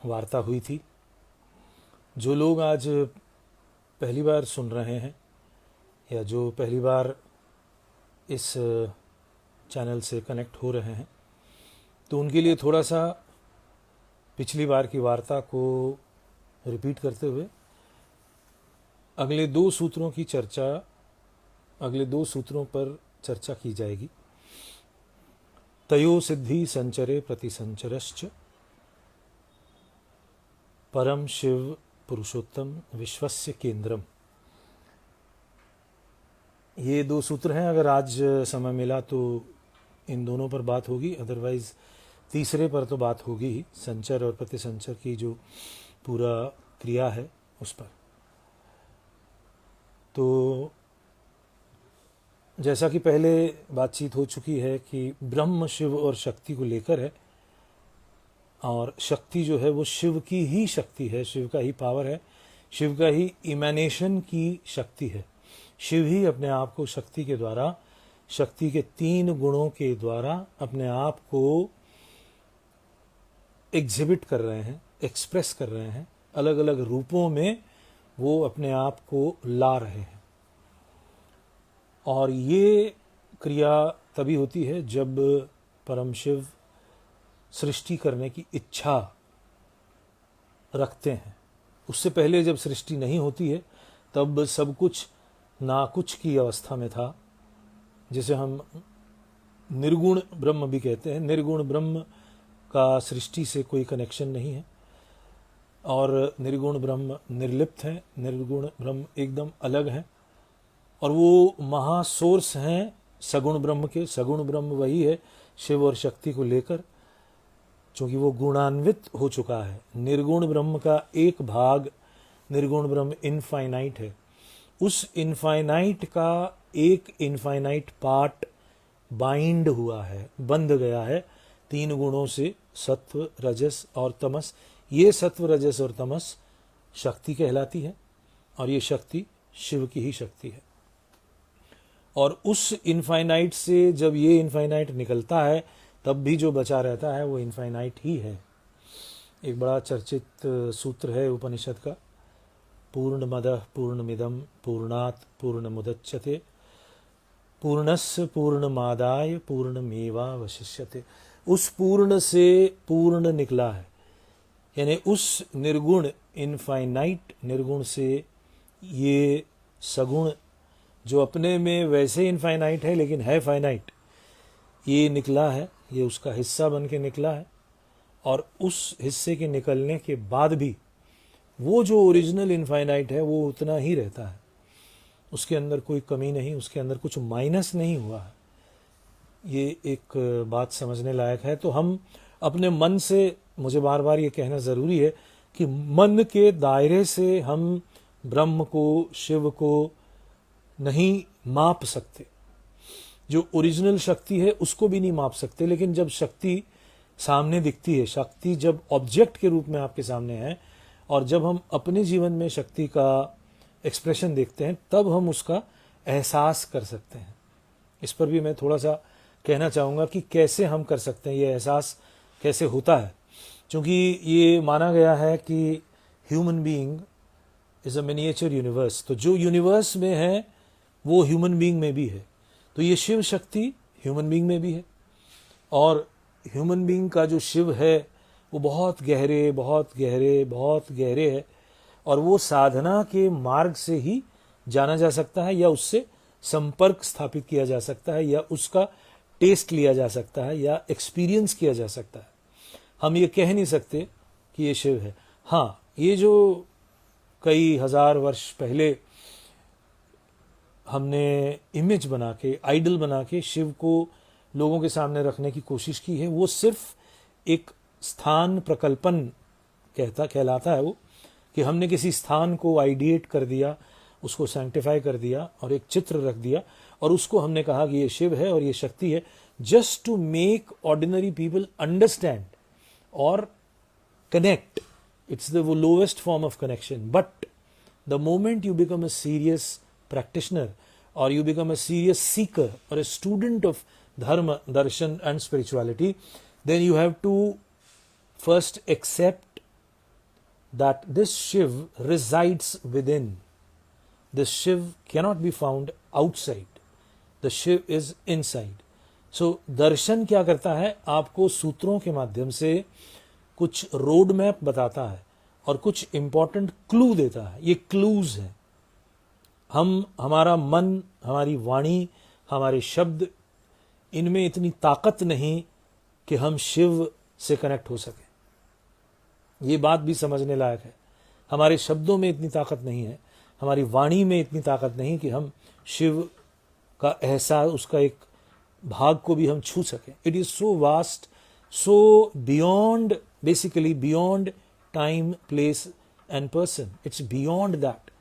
वार्ता हुई थी। जो लोग आज पहली बार सुन रहे हैं या जो पहली बार इस चैनल से कनेक्ट हो रहे हैं, तो उनके लिए थोड़ा सा पिछली बार की वार्ता को रिपीट करते हुए अगले दो सूत्रों पर चर्चा की जाएगी। तयो सिद्धि संचरे प्रतिसंचरश्च परम शिव पुरुषोत्तम विश्वस्य केंद्रम। ये दो सूत्र हैं। अगर आज समय मिला तो इन दोनों पर बात होगी, अदरवाइज तीसरे पर तो बात होगी ही, संचर और प्रतिसंचर की जो पूरा क्रिया है उस पर। तो जैसा कि पहले बातचीत हो चुकी है कि ब्रह्म शिव और शक्ति को लेकर है, और शक्ति जो है वो शिव की ही शक्ति है, शिव का ही पावर है, शिव का ही इमेनेशन की शक्ति है। शिव ही अपने आप को शक्ति के द्वारा, शक्ति के 3 गुणों के द्वारा अपने आप को एग्जिबिट कर रहे हैं, एक्सप्रेस कर रहे हैं, अलग अलग रूपों में वो अपने आप को ला रहे हैं। और ये क्रिया तभी होती है जब परम शिव सृष्टि करने की इच्छा रखते हैं। उससे पहले जब सृष्टि नहीं होती है तब सब कुछ ना कुछ की अवस्था में था, जिसे हम निर्गुण ब्रह्म भी कहते हैं। निर्गुण ब्रह्म का सृष्टि से कोई कनेक्शन नहीं है, और निर्गुण ब्रह्म निर्लिप्त है, निर्गुण ब्रह्म एकदम अलग है, और वो महासोर्स हैं सगुण ब्रह्म के। सगुण ब्रह्म वही है शिव और शक्ति को लेकर, क्योंकि वो गुणान्वित हो चुका है। निर्गुण ब्रह्म का एक भाग, निर्गुण ब्रह्म इनफाइनाइट है, उस इनफाइनाइट का एक इनफाइनाइट पार्ट बाइंड हुआ है, बंध गया है 3 गुणों से, सत्व रजस और तमस। ये सत्व रजस और तमस शक्ति कहलाती है, और ये शक्ति शिव की ही शक्ति है। और उस इनफाइनाइट से जब ये इनफाइनाइट निकलता है तब भी जो बचा रहता है वो इनफाइनाइट ही है। एक बड़ा चर्चित सूत्र है उपनिषद का, पूर्णमदः पूर्णमिदं पूर्णात् पूर्णमुदच्यते पूर्णस्य पूर्णमादाय पूर्णमेवावशिष्यते। उस पूर्ण से पूर्ण निकला है, यानी उस निर्गुण इनफाइनाइट निर्गुण से ये सगुण जो अपने में वैसे इनफाइनाइट है लेकिन है फाइनाइट, ये निकला है, ये उसका हिस्सा बन के निकला है। और उस हिस्से के निकलने के बाद भी वो जो ओरिजिनल इनफाइनाइट है वो उतना ही रहता है, उसके अंदर कोई कमी नहीं, उसके अंदर कुछ माइनस नहीं हुआ है। ये एक बात समझने लायक है। तो हम अपने मन से, मुझे बार बार ये कहना ज़रूरी है कि मन के दायरे से हम ब्रह्म को, शिव को नहीं माप सकते। जो ओरिजिनल शक्ति है उसको भी नहीं माप सकते, लेकिन जब शक्ति सामने दिखती है, शक्ति जब ऑब्जेक्ट के रूप में आपके सामने है, और जब हम अपने जीवन में शक्ति का एक्सप्रेशन देखते हैं, तब हम उसका एहसास कर सकते हैं। इस पर भी मैं थोड़ा सा कहना चाहूँगा कि कैसे हम कर सकते हैं, ये एहसास कैसे होता है। क्योंकि ये माना गया है कि human being is a miniature universe. तो जो यूनिवर्स में है वो ह्यूमन बीइंग में भी है। तो ये शिव शक्ति ह्यूमन बीइंग में भी है, और ह्यूमन बीइंग का जो शिव है वो बहुत गहरे बहुत गहरे बहुत गहरे है, और वो साधना के मार्ग से ही जाना जा सकता है, या उससे संपर्क स्थापित किया जा सकता है, या उसका टेस्ट लिया जा सकता है, या एक्सपीरियंस किया जा सकता है। हम ये कह नहीं सकते कि ये शिव है। हाँ, ये जो कई हजार वर्ष पहले हमने इमेज बना के, आइडल बना के शिव को लोगों के सामने रखने की कोशिश की है, वो सिर्फ एक स्थान प्रकल्पन कहलाता है। वो कि हमने किसी स्थान को आइडिएट कर दिया, उसको सैंक्टिफाई कर दिया और एक चित्र रख दिया, और उसको हमने कहा कि ये शिव है और ये शक्ति है, just to make ordinary people understand और connect. It's the lowest form of connection. But the moment you become a serious practitioner, or you become a serious seeker or a student of dharma, darshan and spirituality, then you have to first accept that this Shiv resides within. This Shiv cannot be found outside. The Shiv is inside. So दर्शन क्या करता है, आपको सूत्रों के माध्यम से कुछ road map बताता है और कुछ इंपॉर्टेंट क्लू देता है. ये क्लूज हैं. हमारा मन, हमारी वाणी, हमारे शब्द, इनमें इतनी ताकत नहीं कि हम शिव से कनेक्ट हो सके. ये बात भी समझने लायक है. हमारे शब्दों में इतनी ताकत नहीं है, हमारी वाणी में इतनी ताकत नहीं कि हम शिव का एहसास, उसका एक भाग को भी हम छू सकें. It is so vast, so beyond, basically beyond time, place and person. It's beyond that.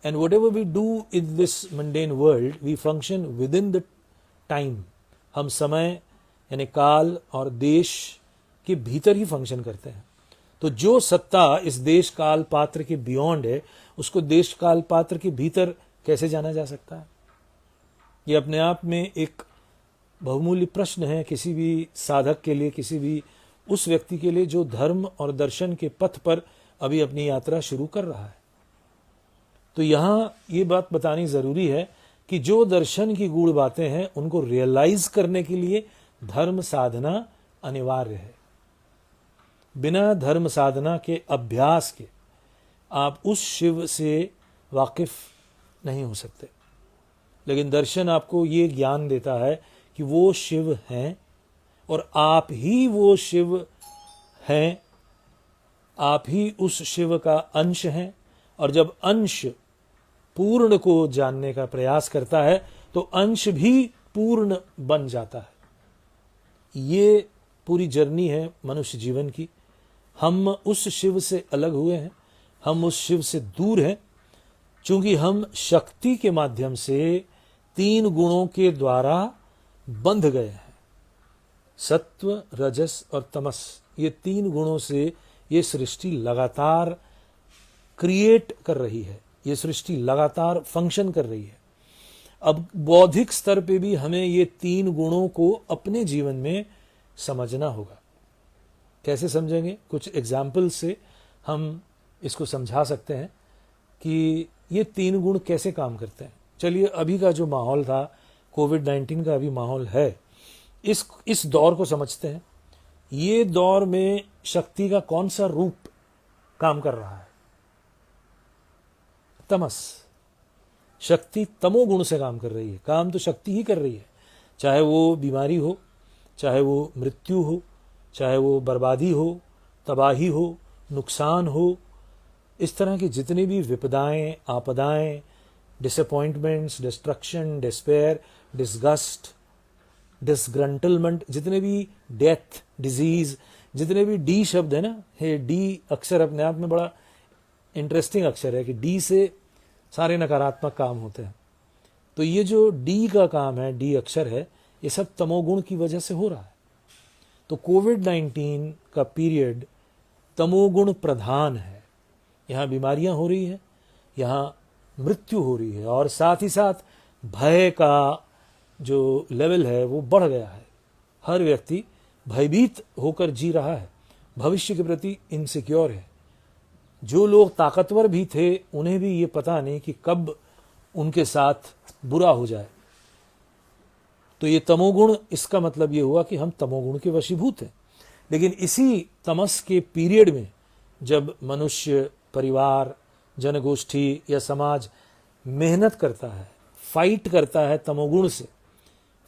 And whatever we do in this mundane world, we function within the time. हम समय यानी काल और देश के भीतर ही फंक्शन करते हैं. तो जो सत्ता इस देश काल पात्र के बियॉन्ड है, उसको देश काल पात्र के भीतर कैसे जाना जा सकता है? ये अपने आप में एक बहुमूल्य प्रश्न है किसी भी साधक के लिए, किसी भी उस व्यक्ति के लिए जो धर्म और दर्शन के पथ पर अभी अपनी यात्रा शुरू कर रहा है. तो यहाँ ये बात बतानी जरूरी है कि जो दर्शन की गूढ़ बातें हैं उनको रियलाइज करने के लिए धर्म साधना अनिवार्य है. बिना धर्म साधना के अभ्यास के आप उस शिव से वाकिफ नहीं हो सकते. लेकिन दर्शन आपको ये ज्ञान देता है कि वो शिव हैं और आप ही वो शिव हैं, आप ही उस शिव का अंश हैं. और जब अंश पूर्ण को जानने का प्रयास करता है तो अंश भी पूर्ण बन जाता है. ये पूरी जर्नी है मनुष्य जीवन की. हम उस शिव से अलग हुए हैं, हम उस शिव से दूर हैं, चूंकि हम शक्ति के माध्यम से 3 गुणों के द्वारा बंध गए हैं. सत्व, रजस और तमस, ये 3 गुणों से ये सृष्टि लगातार क्रिएट कर रही है, ये सृष्टि लगातार फंक्शन कर रही है. अब बौद्धिक स्तर पे भी हमें ये 3 गुणों को अपने जीवन में समझना होगा. कैसे समझेंगे? कुछ एग्जाम्पल से हम इसको समझा सकते हैं कि ये 3 गुण कैसे काम करते हैं. चलिए, अभी का जो माहौल था, कोविड-19 का अभी माहौल है, इस दौर को समझते हैं. ये दौर में शक्ति का कौन सा रूप काम कर रहा है? तमस. शक्ति तमोगुण से काम कर रही है. काम तो शक्ति ही कर रही है, चाहे वो बीमारी हो, चाहे वो मृत्यु हो, चाहे वो बर्बादी हो, तबाही हो, नुकसान हो. इस तरह की जितनी भी विपदाएं, आपदाएं, डिसअपॉइंटमेंट्स, डिस्ट्रक्शन, डिस्पेयर, डिसगस्ट, डिसग्रंटलमेंट, जितने भी डेथ, डिजीज, जितने भी डी शब्द है ना, ये डी अक्षर अपने आप में बड़ा इंटरेस्टिंग अक्षर है कि डी से सारे नकारात्मक काम होते हैं. तो ये जो डी का काम है, डी अक्षर है, ये सब तमोगुण की वजह से हो रहा है. तो कोविड-19 का पीरियड तमोगुण प्रधान है. यहाँ बीमारियां हो रही है, यहाँ मृत्यु हो रही है, और साथ ही साथ भय का जो लेवल है वो बढ़ गया है. हर व्यक्ति भयभीत होकर जी रहा है, भविष्य के प्रति इनसिक्योर है. जो लोग ताकतवर भी थे उन्हें भी ये पता नहीं कि कब उनके साथ बुरा हो जाए. तो ये तमोगुण, इसका मतलब ये हुआ कि हम तमोगुण के वशीभूत हैं. लेकिन इसी तमस के पीरियड में जब मनुष्य, परिवार, जनगोष्ठी या समाज मेहनत करता है, फाइट करता है, तमोगुण से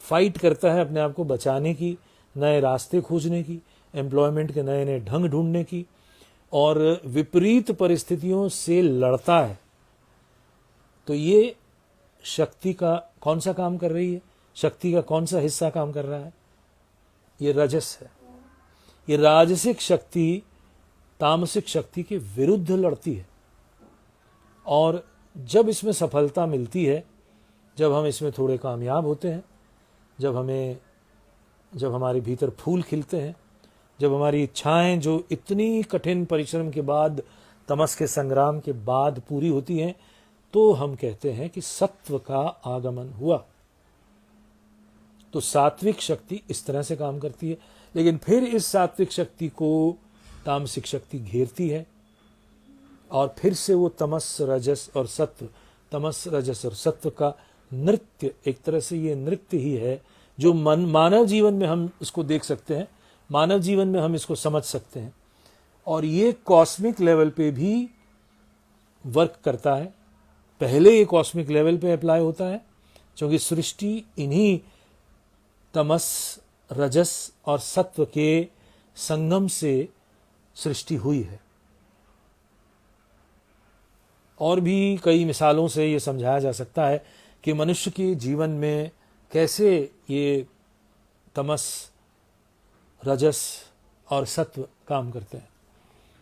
फाइट करता है अपने आप को बचाने की, नए रास्ते खोजने की, एम्प्लॉयमेंट के नए नए ढंग ढूंढने की, और विपरीत परिस्थितियों से लड़ता है, तो ये शक्ति का कौन सा काम कर रही है? शक्ति का कौन सा हिस्सा काम कर रहा है? ये रजस है. ये राजसिक शक्ति तामसिक शक्ति के विरुद्ध लड़ती है. और जब इसमें सफलता मिलती है, जब हम इसमें थोड़े कामयाब होते हैं, जब हमारे भीतर फूल खिलते हैं, जब हमारी इच्छाएं जो इतनी कठिन परिश्रम के बाद, तमस के संग्राम के बाद पूरी होती हैं, तो हम कहते हैं कि सत्व का आगमन हुआ. तो सात्विक शक्ति इस तरह से काम करती है. लेकिन फिर इस सात्विक शक्ति को तामसिक शक्ति घेरती है, और फिर से वो तमस रजस और सत्व, तमस रजस और सत्व का नृत्य, एक तरह से ये नृत्य ही है जो मानव जीवन में हम इसको देख सकते हैं, मानव जीवन में हम इसको समझ सकते हैं। और ये कॉस्मिक लेवल पे भी वर्क करता है। पहले ये कॉस्मिक लेवल पे अप्लाई होता है क्योंकि सृष्टि इन्हीं तमस रजस और सत्व के संगम से सृष्टि हुई है। और भी कई मिसालों से ये समझाया जा सकता है कि मनुष्य के जीवन में कैसे ये तमस रजस और सत्व काम करते हैं।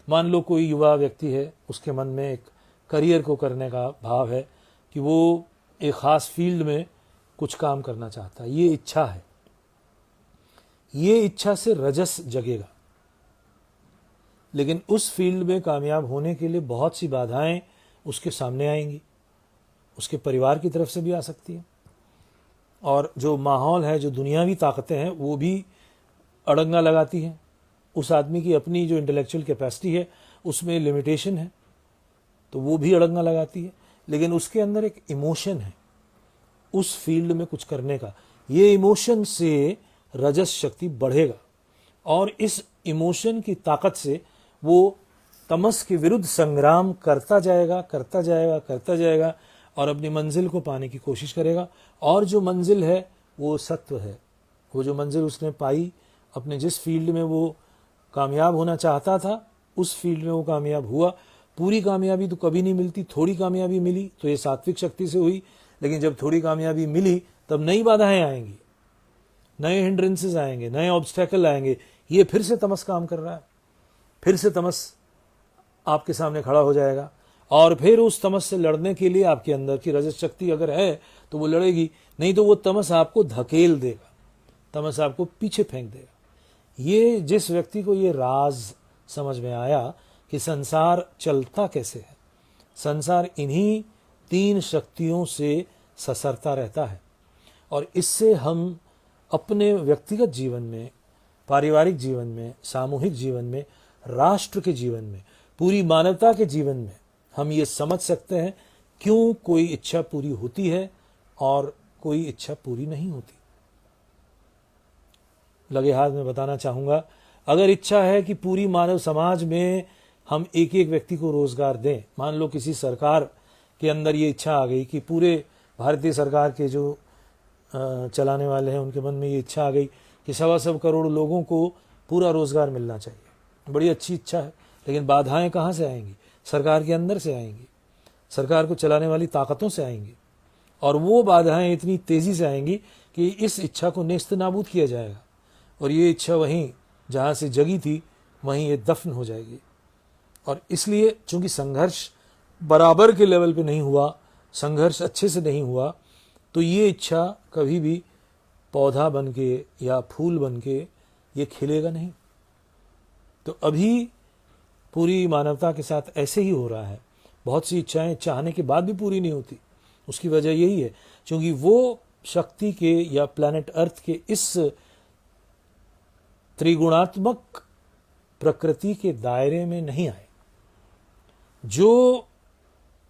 मान लो कोई युवा व्यक्ति है, उसके मन में एक करियर को करने का भाव है कि वो एक ख़ास फील्ड में कुछ काम करना चाहता है, ये इच्छा है। ये इच्छा से रजस जगेगा, लेकिन उस फील्ड में कामयाब होने के लिए बहुत सी बाधाएं उसके सामने आएंगी, उसके परिवार की तरफ से भी आ सकती है, और जो माहौल है, जो दुनियावी ताकतें हैं, वो भी अड़ंगा लगाती हैं। उस आदमी की अपनी जो इंटेलेक्चुअल कैपेसिटी है उसमें लिमिटेशन है, तो वो भी अड़ंगा लगाती है। लेकिन उसके अंदर एक इमोशन है उस फील्ड में कुछ करने का, ये इमोशन से रजस शक्ति बढ़ेगा और इस इमोशन की ताकत से वो तमस के विरुद्ध संग्राम करता जाएगा, करता जाएगा, करता जाएगा और अपनी मंजिल को पाने की कोशिश करेगा। और जो मंजिल है वो सत्व है। वो जो मंजिल उसने पाई, अपने जिस फील्ड में वो कामयाब होना चाहता था उस फील्ड में वो कामयाब हुआ। पूरी कामयाबी तो कभी नहीं मिलती, थोड़ी कामयाबी मिली तो ये सात्विक शक्ति से हुई। लेकिन जब थोड़ी कामयाबी मिली तब नई बाधाएं आएंगी, नए हिंड्रेंसेस आएंगे, नए ऑब्स्टेकल आएंगे। ये फिर से तमस काम कर रहा है, फिर से तमस आपके सामने खड़ा हो जाएगा और फिर उस तमस से लड़ने के लिए आपके अंदर की रजस शक्ति अगर है तो वो लड़ेगी, नहीं तो वो तमस आपको धकेल देगा, तमस आपको पीछे फेंक देगा। ये जिस व्यक्ति को ये राज समझ में आया कि संसार चलता कैसे है, संसार इन्हीं तीन शक्तियों से ससरता रहता है, और इससे हम अपने व्यक्तिगत जीवन में, पारिवारिक जीवन में, सामूहिक जीवन में, राष्ट्र के जीवन में, पूरी मानवता के जीवन में हम ये समझ सकते हैं क्यों कोई इच्छा पूरी होती है और कोई इच्छा पूरी नहीं होती। लगे हाथ में बताना चाहूँगा, अगर इच्छा है कि पूरी मानव समाज में हम एक एक व्यक्ति को रोजगार दें, मान लो किसी सरकार के अंदर ये इच्छा आ गई कि पूरे भारतीय सरकार के जो चलाने वाले हैं उनके मन में ये इच्छा आ गई कि 1.25 करोड़ लोगों को पूरा रोजगार मिलना चाहिए। बड़ी अच्छी इच्छा है, लेकिन बाधाएं कहाँ से आएंगी? सरकार के अंदर से आएंगी, सरकार को चलाने वाली ताकतों से आएंगी, और वो बाधाएं इतनी तेजी से आएंगी कि इस इच्छा को नेस्त नाबूद किया जाएगा और ये इच्छा वहीं जहाँ से जगी थी वहीं ये दफन हो जाएगी। और इसलिए चूंकि संघर्ष बराबर के लेवल पे नहीं हुआ, संघर्ष अच्छे से नहीं हुआ, तो ये इच्छा कभी भी पौधा बन के या फूल बन के ये खिलेगा नहीं। तो अभी पूरी मानवता के साथ ऐसे ही हो रहा है। बहुत सी इच्छाएं चाहने के बाद भी पूरी नहीं होती। उसकी वजह यही है क्योंकि वो शक्ति के या प्लैनेट अर्थ के इस त्रिगुणात्मक प्रकृति के दायरे में नहीं आए। जो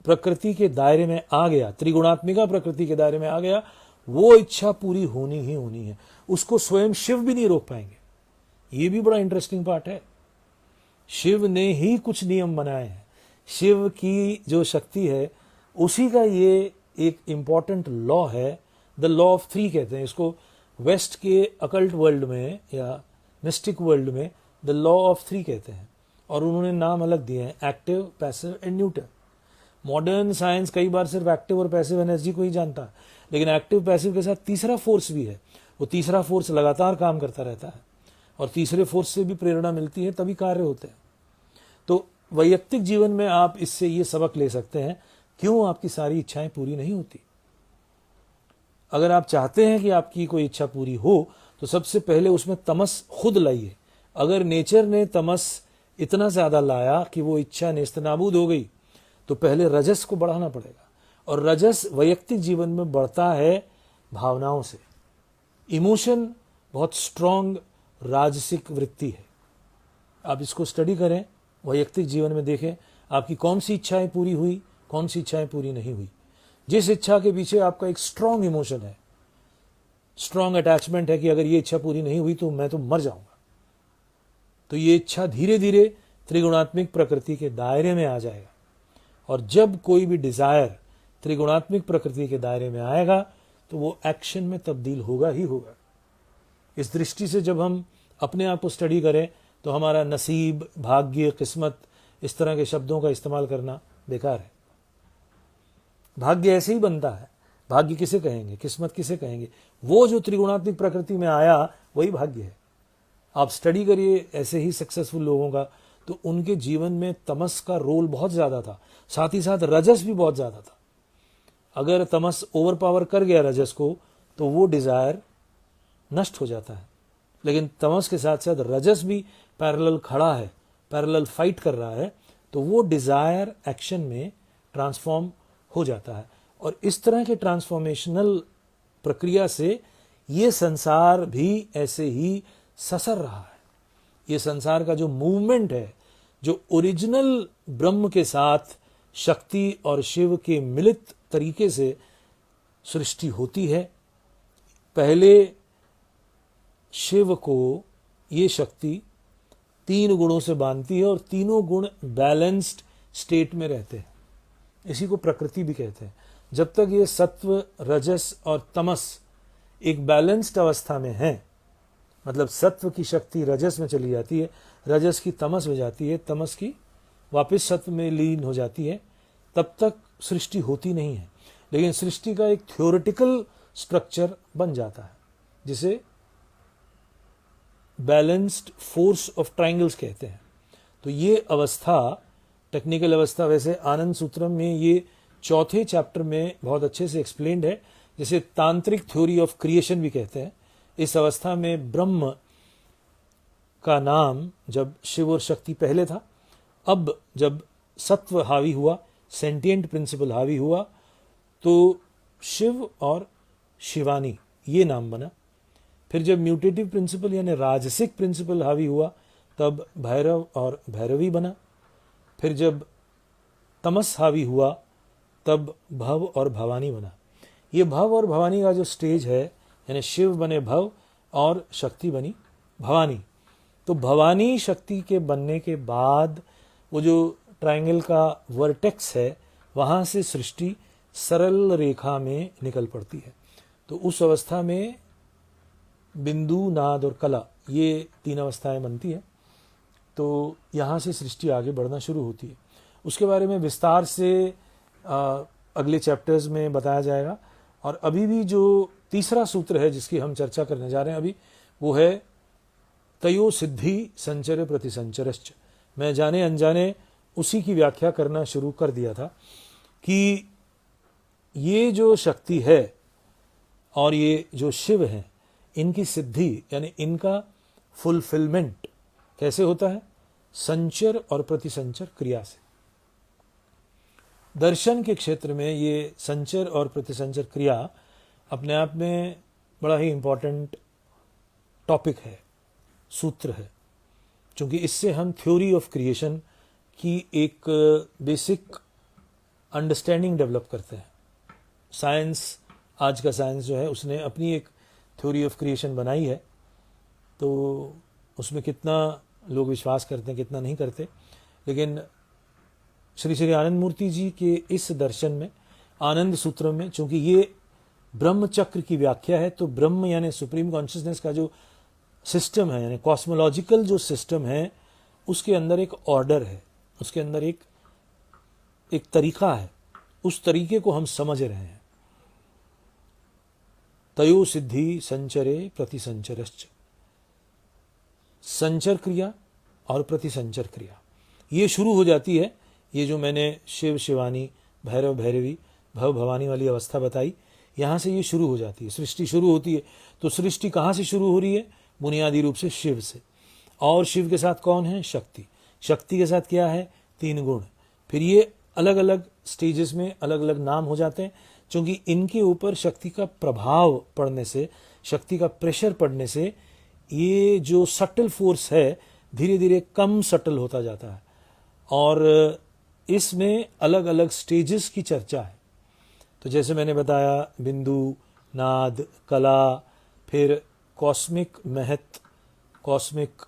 प्रकृति के दायरे में आ गया, त्रिगुणात्मिका प्रकृति के दायरे में आ गया, वो इच्छा पूरी होनी ही होनी है। उसको स्वयं शिव भी नहीं रोक पाएंगे। ये भी बड़ा इंटरेस्टिंग पार्ट है। शिव ने ही कुछ नियम बनाए हैं। शिव की जो शक्ति है उसी का ये एक इंपॉर्टेंट लॉ है, द लॉ ऑफ 3 कहते हैं इसको। वेस्ट के अकल्ट वर्ल्ड में या मिस्टिक वर्ल्ड में द लॉ ऑफ 3 कहते हैं, और उन्होंने नाम अलग दिए हैं, active, passive and neutral. Modern science कई बार सिर्फ एक्टिव और पैसिव एनर्जी को ही जानता है, लेकिन एक्टिव पैसिव के साथ तीसरा फोर्स भी है। वो तीसरा फोर्स लगातार काम करता रहता है और तीसरे फोर्स से भी प्रेरणा मिलती है, तभी कार्य होते हैं। तो वैयक्तिक जीवन में आप इससे ये सबक ले सकते हैं क्यों आपकी सारी इच्छाएं पूरी नहीं होती। अगर आप चाहते हैं कि आपकी कोई इच्छा पूरी हो तो सबसे पहले उसमें तमस खुद लाइए। अगर नेचर ने तमस इतना ज्यादा लाया कि वो इच्छा नेस्तनाबूद हो गई तो पहले रजस को बढ़ाना पड़ेगा, और रजस वैयक्तिक जीवन में बढ़ता है भावनाओं से। इमोशन बहुत स्ट्रॉन्ग राजसिक वृत्ति है। आप इसको स्टडी करें, वैयक्तिक जीवन में देखें, आपकी कौन सी इच्छाएं पूरी हुई, कौन सी इच्छाएं पूरी नहीं हुई। जिस इच्छा के पीछे आपका एक स्ट्रांग इमोशन है, स्ट्रांग अटैचमेंट है कि अगर ये इच्छा पूरी नहीं हुई तो मैं तो मर जाऊंगा, तो ये इच्छा धीरे धीरे त्रिगुणात्मिक प्रकृति के दायरे में आ जाएगा। और जब कोई भी डिजायर त्रिगुणात्मिक प्रकृति के दायरे में आएगा तो वो एक्शन में तब्दील होगा ही होगा। इस दृष्टि से जब हम अपने आप को स्टडी करें तो हमारा नसीब, भाग्य, किस्मत, इस तरह के शब्दों का इस्तेमाल करना बेकार है। भाग्य ऐसे ही बनता है। भाग्य किसे कहेंगे, किस्मत किसे कहेंगे? वो जो त्रिगुणात्मिक प्रकृति में आया वही भाग्य है। आप स्टडी करिए ऐसे ही सक्सेसफुल लोगों का, तो उनके जीवन में तमस का रोल बहुत ज्यादा था, साथ ही साथ रजस भी बहुत ज्यादा था। अगर तमस ओवर पावर कर गया रजस को तो वो डिजायर नष्ट हो जाता है, लेकिन तमस के साथ साथ रजस भी पैरेलल खड़ा है, पैरेलल फाइट कर रहा है, तो वो डिजायर एक्शन में ट्रांसफॉर्म हो जाता है। और इस तरह के ट्रांसफॉर्मेशनल प्रक्रिया से ये संसार भी ऐसे ही ससर रहा है। ये संसार का जो मूवमेंट है, जो ओरिजिनल ब्रह्म के साथ शक्ति और शिव के मिलित तरीके से सृष्टि होती है। पहले शिव को ये शक्ति 3 गुणों से बांधती है और तीनों गुण बैलेंस्ड स्टेट में रहते हैं। इसी को प्रकृति भी कहते हैं। जब तक ये सत्व, रजस और तमस एक बैलेंस्ड अवस्था में है, मतलब सत्व की शक्ति रजस में चली जाती है, रजस की तमस में जाती है, तमस की वापस सत्व में लीन हो जाती है, तब तक सृष्टि होती नहीं है। लेकिन सृष्टि का एक थ्योरेटिकल स्ट्रक्चर बन जाता है जिसे बैलेंस्ड फोर्स ऑफ ट्रायंगल्स कहते हैं। तो ये अवस्था, टेक्निकल अवस्था, वैसे आनंद सूत्रम में ये 4थे चैप्टर में बहुत अच्छे से एक्सप्लेन्ड है, जिसे तांत्रिक थ्योरी ऑफ क्रिएशन भी कहते हैं। इस अवस्था में ब्रह्म का नाम जब शिव और शक्ति पहले था, अब जब सत्व हावी हुआ, सेंटिएंट प्रिंसिपल हावी हुआ, तो शिव और शिवानी ये नाम बना। फिर जब म्यूटेटिव प्रिंसिपल यानी राजसिक प्रिंसिपल हावी हुआ, तब भैरव और भैरवी बना। फिर जब तमस हावी हुआ, तब भव और भवानी बना। ये भव और भवानी का जो स्टेज है, यानी शिव बने भव और शक्ति बनी भवानी। तो भवानी शक्ति के बनने के बाद वो जो ट्रायंगल का वर्टेक्स है, वहां से सृष्टि सरल रेखा में निकल पड़ती है। तो उस अवस्था में बिंदु, नाद और कला, ये 3 अवस्थाएं बनती है। तो यहाँ से सृष्टि आगे बढ़ना शुरू होती है। उसके बारे में विस्तार से अगले चैप्टर्स में बताया जाएगा। और अभी भी जो तीसरा सूत्र है जिसकी हम चर्चा करने जा रहे हैं अभी, वो है तयो सिद्धि संचर प्रतिसंचरश्च। मैं जाने अनजाने उसी की व्याख्या करना शुरू कर दिया था कि ये जो शक्ति है और ये जो शिव है, इनकी सिद्धि यानी इनका फुलफिलमेंट कैसे होता है? संचर और प्रतिसंचर क्रिया से। दर्शन के क्षेत्र में ये संचर और प्रतिसंचर क्रिया अपने आप में बड़ा ही इंपॉर्टेंट टॉपिक है, सूत्र है, क्योंकि इससे हम थ्योरी ऑफ क्रिएशन की एक बेसिक अंडरस्टैंडिंग डेवलप करते हैं। साइंस, आज का साइंस जो है, उसने अपनी एक थ्योरी ऑफ क्रिएशन बनाई है, तो उसमें कितना लोग विश्वास करते हैं, कितना नहीं करते, लेकिन श्री श्री आनंद मूर्ति जी के इस दर्शन में, आनंद सूत्र में, चूंकि ये ब्रह्म चक्र की व्याख्या है, तो ब्रह्म यानी सुप्रीम कॉन्शियसनेस का जो सिस्टम है, यानी कॉस्मोलॉजिकल जो सिस्टम है, उसके अंदर एक ऑर्डर है, उसके अंदर एक तरीका है। उस तरीके को हम समझ रहे हैं। तयो सिद्धि संचरे प्रतिसंचरश्च। संचर क्रिया और प्रतिसंचर क्रिया ये शुरू हो जाती है। ये जो मैंने शिव शिवानी, भैरव भैरवी, भव भवानी वाली अवस्था बताई, यहाँ से ये शुरू हो जाती है, सृष्टि शुरू होती है। तो सृष्टि कहाँ से शुरू हो रही है? बुनियादी रूप से शिव से। और शिव के साथ कौन है? शक्ति। शक्ति के साथ क्या है? 3 गुण। फिर ये अलग अलग स्टेजेस में अलग अलग नाम हो जाते हैं, क्योंकि इनके ऊपर शक्ति का प्रभाव पड़ने से, शक्ति का प्रेशर पड़ने से ये जो सटल फोर्स है धीरे धीरे कम सटल होता जाता है। और इसमें अलग अलग स्टेजेस की चर्चा है। तो जैसे मैंने बताया, बिंदु, नाद, कला, फिर कॉस्मिक महत, कॉस्मिक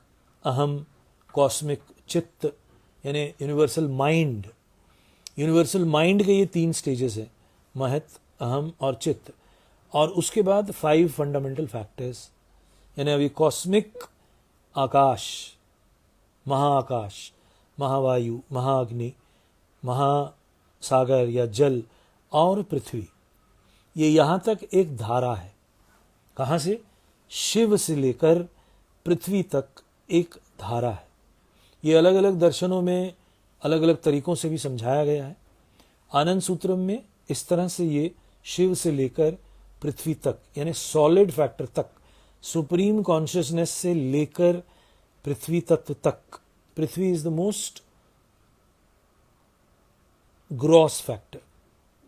अहम, कॉस्मिक चित्त, यानी यूनिवर्सल माइंड। यूनिवर्सल माइंड के ये 3 स्टेजेस हैं, महत, अहम और चित्त। और उसके बाद 5 फंडामेंटल फैक्टर्स, यानी अभी कॉस्मिक आकाश, महाआकाश, महावायु, महाअग्नि, महासागर या जल और पृथ्वी। ये यहाँ तक एक धारा है। कहाँ से? शिव से लेकर पृथ्वी तक एक धारा है। ये अलग अलग दर्शनों में अलग अलग तरीकों से भी समझाया गया है। आनंद सूत्रम में इस तरह से ये शिव से लेकर पृथ्वी तक, यानी सॉलिड फैक्टर तक, सुप्रीम कॉन्शियसनेस से लेकर पृथ्वी तत्व तक। Prithvi is the most gross factor,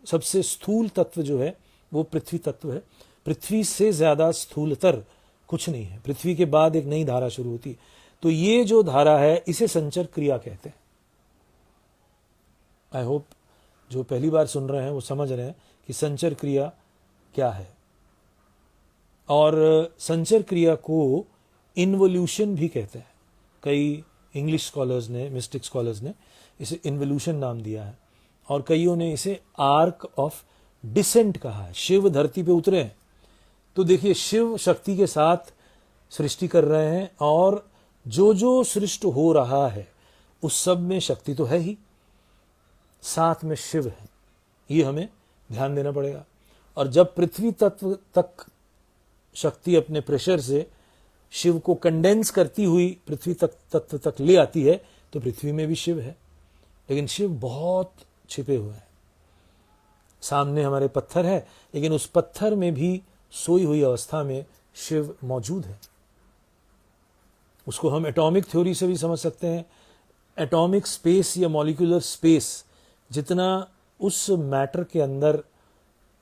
सबसे स्थूल तत्व जो है वो पृथ्वी तत्व है। पृथ्वी से ज्यादा स्थूलतर कुछ नहीं है। पृथ्वी के बाद एक नई धारा शुरू होती है। तो ये जो धारा है इसे संचर क्रिया कहते हैं। आई होप जो पहली बार सुन रहे हैं वो समझ रहे हैं कि संचर क्रिया क्या है। और संचर क्रिया को इन्वोल्यूशन भी कहते हैं। कई इंग्लिश स्कॉलर्स ने, मिस्टिक स्कॉलर्स ने इसे इन्वोल्यूशन नाम दिया है, और कईयों ने इसे आर्क ऑफ डिसेंट कहा है। शिव धरती पे उतरे हैं, तो देखिए शिव शक्ति के साथ सृष्टि कर रहे हैं, और जो जो सृष्ट हो रहा है उस सब में शक्ति तो है ही, साथ में शिव है। ये हमें ध्यान देना पड़ेगा। और जब पृथ्वी तत्व तक शक्ति अपने प्रेशर से शिव को कंडेंस करती हुई पृथ्वी तत्व तक ले आती है, तो पृथ्वी में भी शिव है। लेकिन शिव बहुत छिपे हुए हैं। सामने हमारे पत्थर है, लेकिन उस पत्थर में भी सोई हुई अवस्था में शिव मौजूद है। उसको हम एटॉमिक थ्योरी से भी समझ सकते हैं। एटॉमिक स्पेस या मॉलिक्यूलर स्पेस जितना उस मैटर के अंदर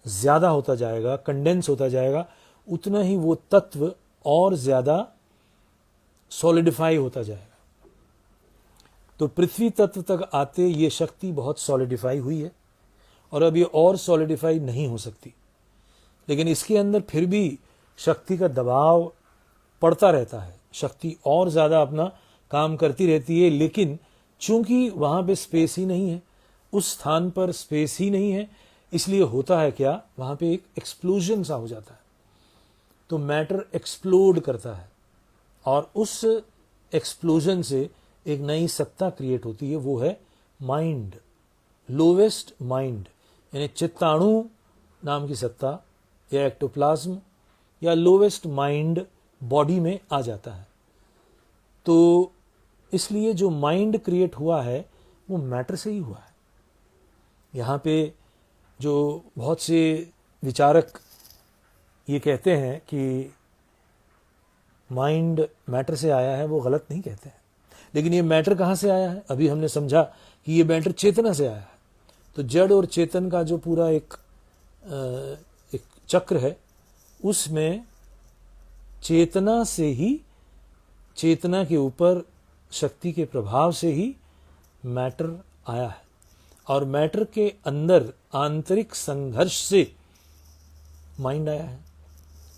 ज्यादा होता जाएगा, कंडेंस होता जाएगा, उतना ही वो तत्व और ज्यादा सॉलिडिफाई होता जाएगा। तो पृथ्वी तत्व तक आते ये शक्ति बहुत सॉलिडिफाई हुई है, और अब ये और सॉलिडिफाई नहीं हो सकती। लेकिन इसके अंदर फिर भी शक्ति का दबाव पड़ता रहता है। शक्ति और ज्यादा अपना काम करती रहती है, लेकिन चूंकि वहां पे स्पेस ही नहीं है, उस स्थान पर स्पेस ही नहीं है, इसलिए होता है क्या, वहां पे एक एक्सप्लोजन सा हो जाता है। तो मैटर एक्सप्लोड करता है, और उस एक्सप्लोजन से एक नई सत्ता क्रिएट होती है। वो है माइंड, लोवेस्ट माइंड, यानी चित्ताणु नाम की सत्ता, या एक्टोप्लाज्म, या लोवेस्ट माइंड बॉडी में आ जाता है। तो इसलिए जो माइंड क्रिएट हुआ है वो मैटर से ही हुआ है। यहाँ पे जो बहुत से विचारक ये कहते हैं कि माइंड मैटर से आया है, वो गलत नहीं कहते हैं। लेकिन ये मैटर कहाँ से आया है? अभी हमने समझा कि ये मैटर चेतना से आया है। तो जड़ और चेतन का जो पूरा एक चक्र है, उसमें चेतना से ही, चेतना के ऊपर शक्ति के प्रभाव से ही मैटर आया है। और मैटर के अंदर आंतरिक संघर्ष से माइंड आया है।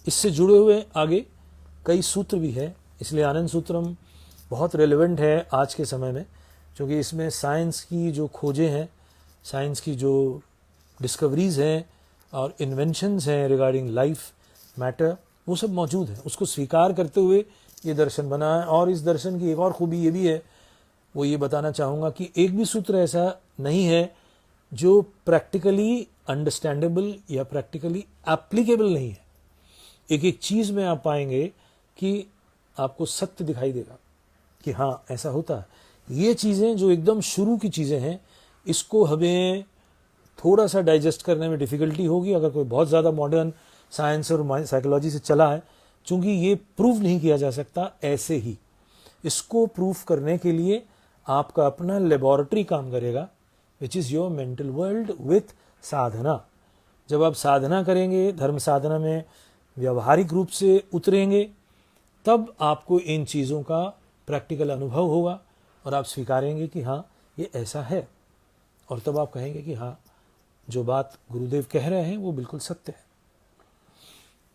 इससे जुड़े हुए आगे कई सूत्र भी है, इसलिए आनंद सूत्रम बहुत रेलेवेंट है आज के समय में, क्योंकि इसमें साइंस की जो खोजें हैं, साइंस की जो डिस्कवरीज हैं और इन्वेंशंस हैं रिगार्डिंग लाइफ, मैटर, वो सब मौजूद है। उसको स्वीकार करते हुए ये दर्शन बना है। और इस दर्शन की एक और खूबी ये भी है, वो ये बताना चाहूँगा कि एक भी सूत्र ऐसा नहीं है जो प्रैक्टिकली अंडरस्टैंडेबल या प्रैक्टिकली एप्लीकेबल नहीं है। एक एक चीज़ में आप पाएंगे कि आपको सत्य दिखाई देगा कि हाँ ऐसा होता है। ये चीज़ें जो एकदम शुरू की चीज़ें हैं, इसको हमें थोड़ा सा डाइजेस्ट करने में डिफ़िकल्टी होगी अगर कोई बहुत ज़्यादा मॉडर्न साइंस और साइकोलॉजी से चला है, चूँकि ये प्रूव नहीं किया जा सकता ऐसे ही। इसको प्रूव करने के लिए आपका अपना लेबोरेटरी काम करेगा, which is your mental world with sadhana. जब आप साधना करेंगे, धर्म साधना में व्यवहारिक रूप से उतरेंगे, तब आपको इन चीज़ों का प्रैक्टिकल अनुभव होगा और आप स्वीकारेंगे कि हाँ ये ऐसा है। और तब आप कहेंगे कि हाँ, जो बात गुरुदेव कह रहे हैं वो बिल्कुल सत्य है।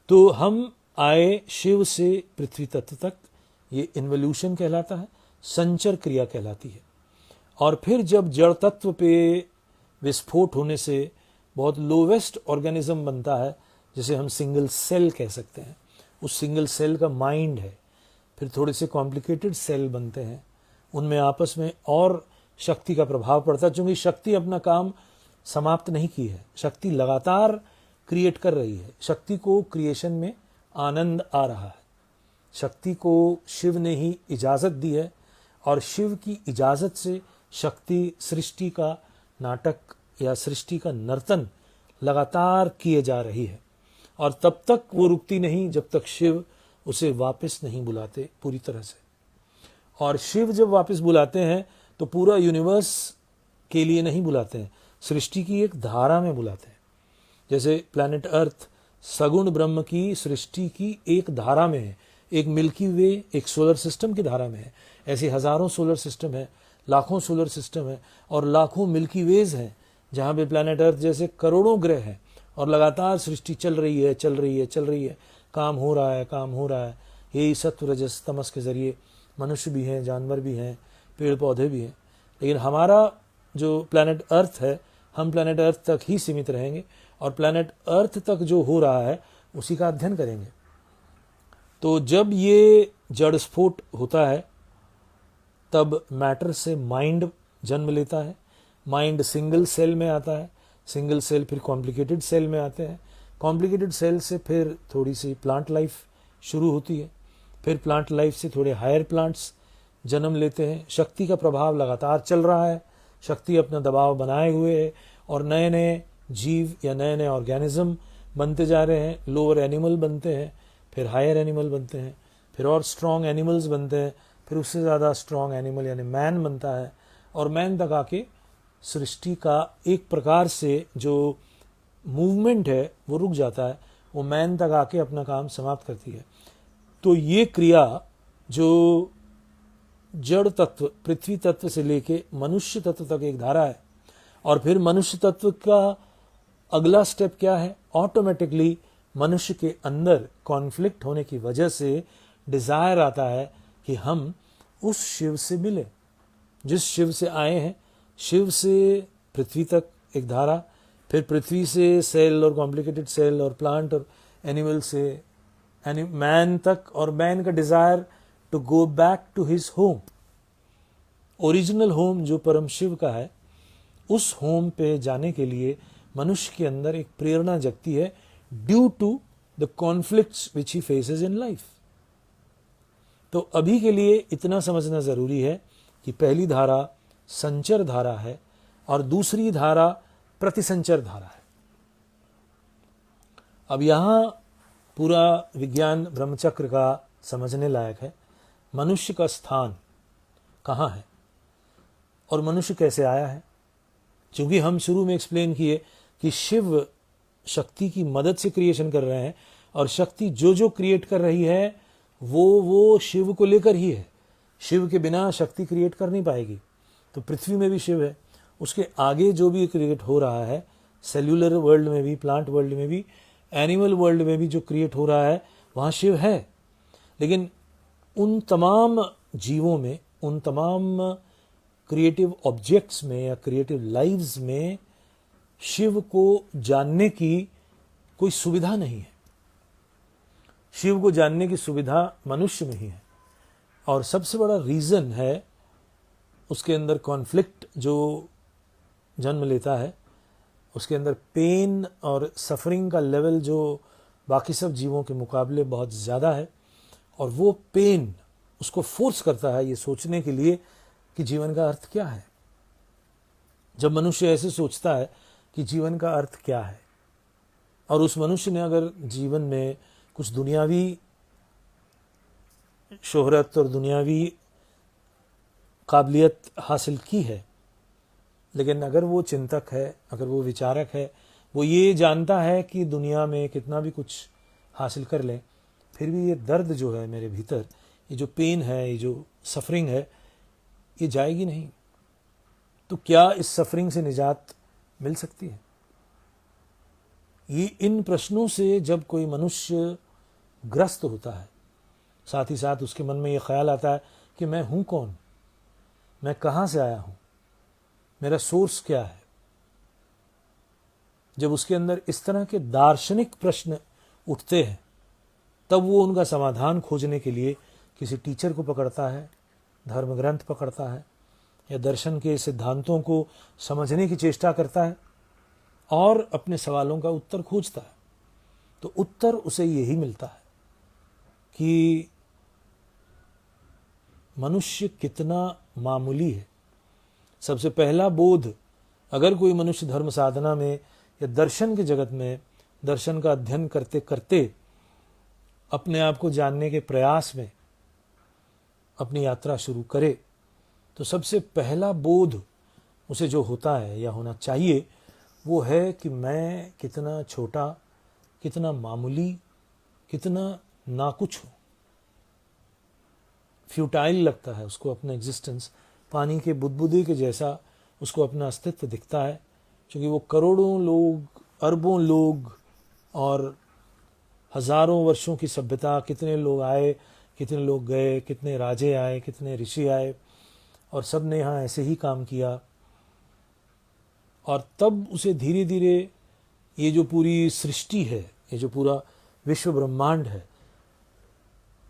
तो हम आए शिव से पृथ्वी तत्व तक, ये इन्वोल्यूशन कहलाता है, संचर क्रिया कहलाती है। और फिर जब जड़ तत्व पे विस्फोट होने से बहुत लोवेस्ट ऑर्गेनिज्म बनता है, जिसे हम सिंगल सेल कह सकते हैं, उस सिंगल सेल का माइंड है। फिर थोड़े से कॉम्प्लिकेटेड सेल बनते हैं, उनमें आपस में और शक्ति का प्रभाव पड़ता है, क्योंकि शक्ति अपना काम समाप्त नहीं की है, शक्ति लगातार क्रिएट कर रही है। शक्ति को क्रिएशन में आनंद आ रहा है। शक्ति को शिव ने ही इजाज़त दी है, और शिव की इजाज़त से शक्ति सृष्टि का नाटक या सृष्टि का नर्तन लगातार किए जा रही है। और तब तक वो रुकती नहीं जब तक शिव उसे वापस नहीं बुलाते पूरी तरह से। और शिव जब वापस बुलाते हैं तो पूरा यूनिवर्स के लिए नहीं बुलाते हैं, सृष्टि की एक धारा में बुलाते हैं। जैसे प्लैनेट अर्थ सगुण ब्रह्म की सृष्टि की एक धारा में है, एक मिल्की वे एक सोलर सिस्टम की धारा में है। ऐसे हजारों सोलर सिस्टम है, लाखों सोलर सिस्टम है, और लाखों मिल्की वेज हैं, जहाँ पे प्लैनेट अर्थ जैसे करोड़ों ग्रह हैं, और लगातार सृष्टि चल रही है, चल रही है, चल रही है, काम हो रहा है, काम हो रहा है। यही सत्व रजस तमस के जरिए मनुष्य भी हैं, जानवर भी हैं, पेड़ पौधे भी हैं। लेकिन हमारा जो प्लैनेट अर्थ है, हम प्लैनेट अर्थ तक ही सीमित रहेंगे, और प्लैनेट अर्थ तक जो हो रहा है उसी का अध्ययन करेंगे। तो जब ये जड़ स्फोट होता है तब मैटर से माइंड जन्म लेता है। माइंड सिंगल सेल में आता है, सिंगल सेल फिर कॉम्प्लिकेटेड सेल में आते हैं, कॉम्प्लिकेटेड सेल से फिर थोड़ी सी प्लांट लाइफ शुरू होती है, फिर प्लांट लाइफ से थोड़े हायर प्लांट्स जन्म लेते हैं। शक्ति का प्रभाव लगातार चल रहा है, शक्ति अपना दबाव बनाए हुए है, और नए नए जीव या नए नए ऑर्गेनिज्म बनते जा रहे हैं। लोअर एनिमल बनते हैं, फिर हायर एनिमल बनते हैं, फिर और स्ट्रॉन्ग एनिमल्स बनते हैं, फिर उससे ज़्यादा स्ट्रॉन्ग एनिमल यानी मैन बनता है, और मैन तक आके सृष्टि का एक प्रकार से जो मूवमेंट है वो रुक जाता है, वो मैन तक आके अपना काम समाप्त करती है। तो ये क्रिया जो जड़ तत्व पृथ्वी तत्व से लेके मनुष्य तत्व तक एक धारा है, और फिर मनुष्य तत्व का अगला स्टेप क्या है, ऑटोमेटिकली मनुष्य के अंदर कॉन्फ्लिक्ट होने की वजह से डिजायर आता है कि हम उस शिव से मिले, जिस शिव से आए हैं। शिव से पृथ्वी तक एक धारा, फिर पृथ्वी से सेल और कॉम्प्लिकेटेड सेल और प्लांट और एनिमल से मैन तक, और मैन का desire to go back to his home, original home जो परम शिव का है। उस होम पे जाने के लिए मनुष्य के अंदर एक प्रेरणा जगती है, due to the conflicts which he faces in life. तो अभी के लिए इतना समझना जरूरी है कि पहली धारा संचर धारा है, और दूसरी धारा प्रतिसंचर धारा है। अब यहां पूरा विज्ञान ब्रह्मचक्र का समझने लायक है। मनुष्य का स्थान कहाँ है और मनुष्य कैसे आया है। क्योंकि हम शुरू में एक्सप्लेन किए कि शिव शक्ति की मदद से क्रिएशन कर रहे हैं, और शक्ति जो जो क्रिएट कर रही है वो शिव को लेकर ही है। शिव के बिना शक्ति क्रिएट कर नहीं पाएगी। तो पृथ्वी में भी शिव है, उसके आगे जो भी क्रिएट हो रहा है, सेल्यूलर वर्ल्ड में भी, प्लांट वर्ल्ड में भी, एनिमल वर्ल्ड में भी जो क्रिएट हो रहा है वहाँ शिव है। लेकिन उन तमाम जीवों में, उन तमाम क्रिएटिव ऑब्जेक्ट्स में या क्रिएटिव लाइव्स में शिव को जानने की कोई सुविधा नहीं है। शिव को जानने की सुविधा मनुष्य में ही है, और सबसे बड़ा रीजन है उसके अंदर कॉन्फ्लिक्ट जो जन्म लेता है, उसके अंदर पेन और सफरिंग का लेवल जो बाकी सब जीवों के मुकाबले बहुत ज़्यादा है, और वो पेन उसको फोर्स करता है ये सोचने के लिए कि जीवन का अर्थ क्या है। जब मनुष्य ऐसे सोचता है कि जीवन का अर्थ क्या है, और उस मनुष्य ने अगर जीवन में कुछ दुनियावी शोहरत और दुनियावी काबिलियत हासिल की है, लेकिन अगर वो चिंतक है, अगर वो विचारक है, वो ये जानता है कि दुनिया में कितना भी कुछ हासिल कर ले, फिर भी ये दर्द जो है मेरे भीतर, ये जो पेन है, ये जो सफरिंग है, ये जाएगी नहीं। तो क्या इस सफरिंग से निजात मिल सकती है? ये इन प्रश्नों से जब कोई मनुष्य ग्रस्त होता है, साथ ही साथ उसके मन में ये ख्याल आता है कि मैं हूं कौन, मैं कहां से आया हूं, मेरा सोर्स क्या है, जब उसके अंदर इस तरह के दार्शनिक प्रश्न उठते हैं, तब वो उनका समाधान खोजने के लिए किसी टीचर को पकड़ता है, धर्म ग्रंथ पकड़ता है, या दर्शन के सिद्धांतों को समझने की चेष्टा करता है और अपने सवालों का उत्तर खोजता है। तो उत्तर उसे यही मिलता है कि मनुष्य कितना मामूली है। सबसे पहला बोध, अगर कोई मनुष्य धर्म साधना में या दर्शन के जगत में दर्शन का अध्ययन करते करते अपने आप को जानने के प्रयास में अपनी यात्रा शुरू करे, तो सबसे पहला बोध उसे जो होता है या होना चाहिए वो है कि मैं कितना छोटा, कितना मामूली, कितना नाकुछ हूं। फ्यूटाइल लगता है उसको अपना एग्जिस्टेंस, पानी के बुदबुदे के जैसा उसको अपना अस्तित्व दिखता है, क्योंकि वो करोड़ों लोग, अरबों लोग और हजारों वर्षों की सभ्यता, कितने लोग आए, कितने लोग गए, कितने राजे आए, कितने ऋषि आए, और सब ने यहाँ ऐसे ही काम किया। और तब उसे धीरे धीरे ये जो पूरी सृष्टि है, ये जो पूरा विश्व ब्रह्मांड है,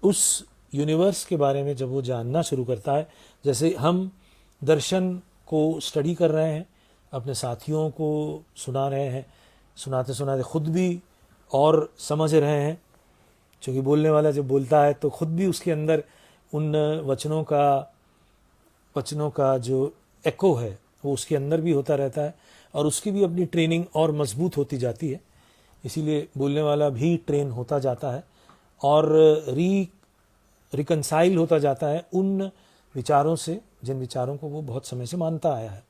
उस यूनिवर्स के बारे में जब वो जानना शुरू करता है, जैसे हम दर्शन को स्टडी कर रहे हैं, अपने साथियों को सुना रहे हैं, सुनाते सुनाते खुद भी और समझ रहे हैं, क्योंकि बोलने वाला जब बोलता है तो खुद भी उसके अंदर उन वचनों का जो एको है वो उसके अंदर भी होता रहता है, और उसकी भी अपनी ट्रेनिंग और मजबूत होती जाती है। इसीलिए बोलने वाला भी ट्रेन होता जाता है और रिकंसाइल होता जाता है उन विचारों से जिन विचारों को वो बहुत समय से मानता आया है।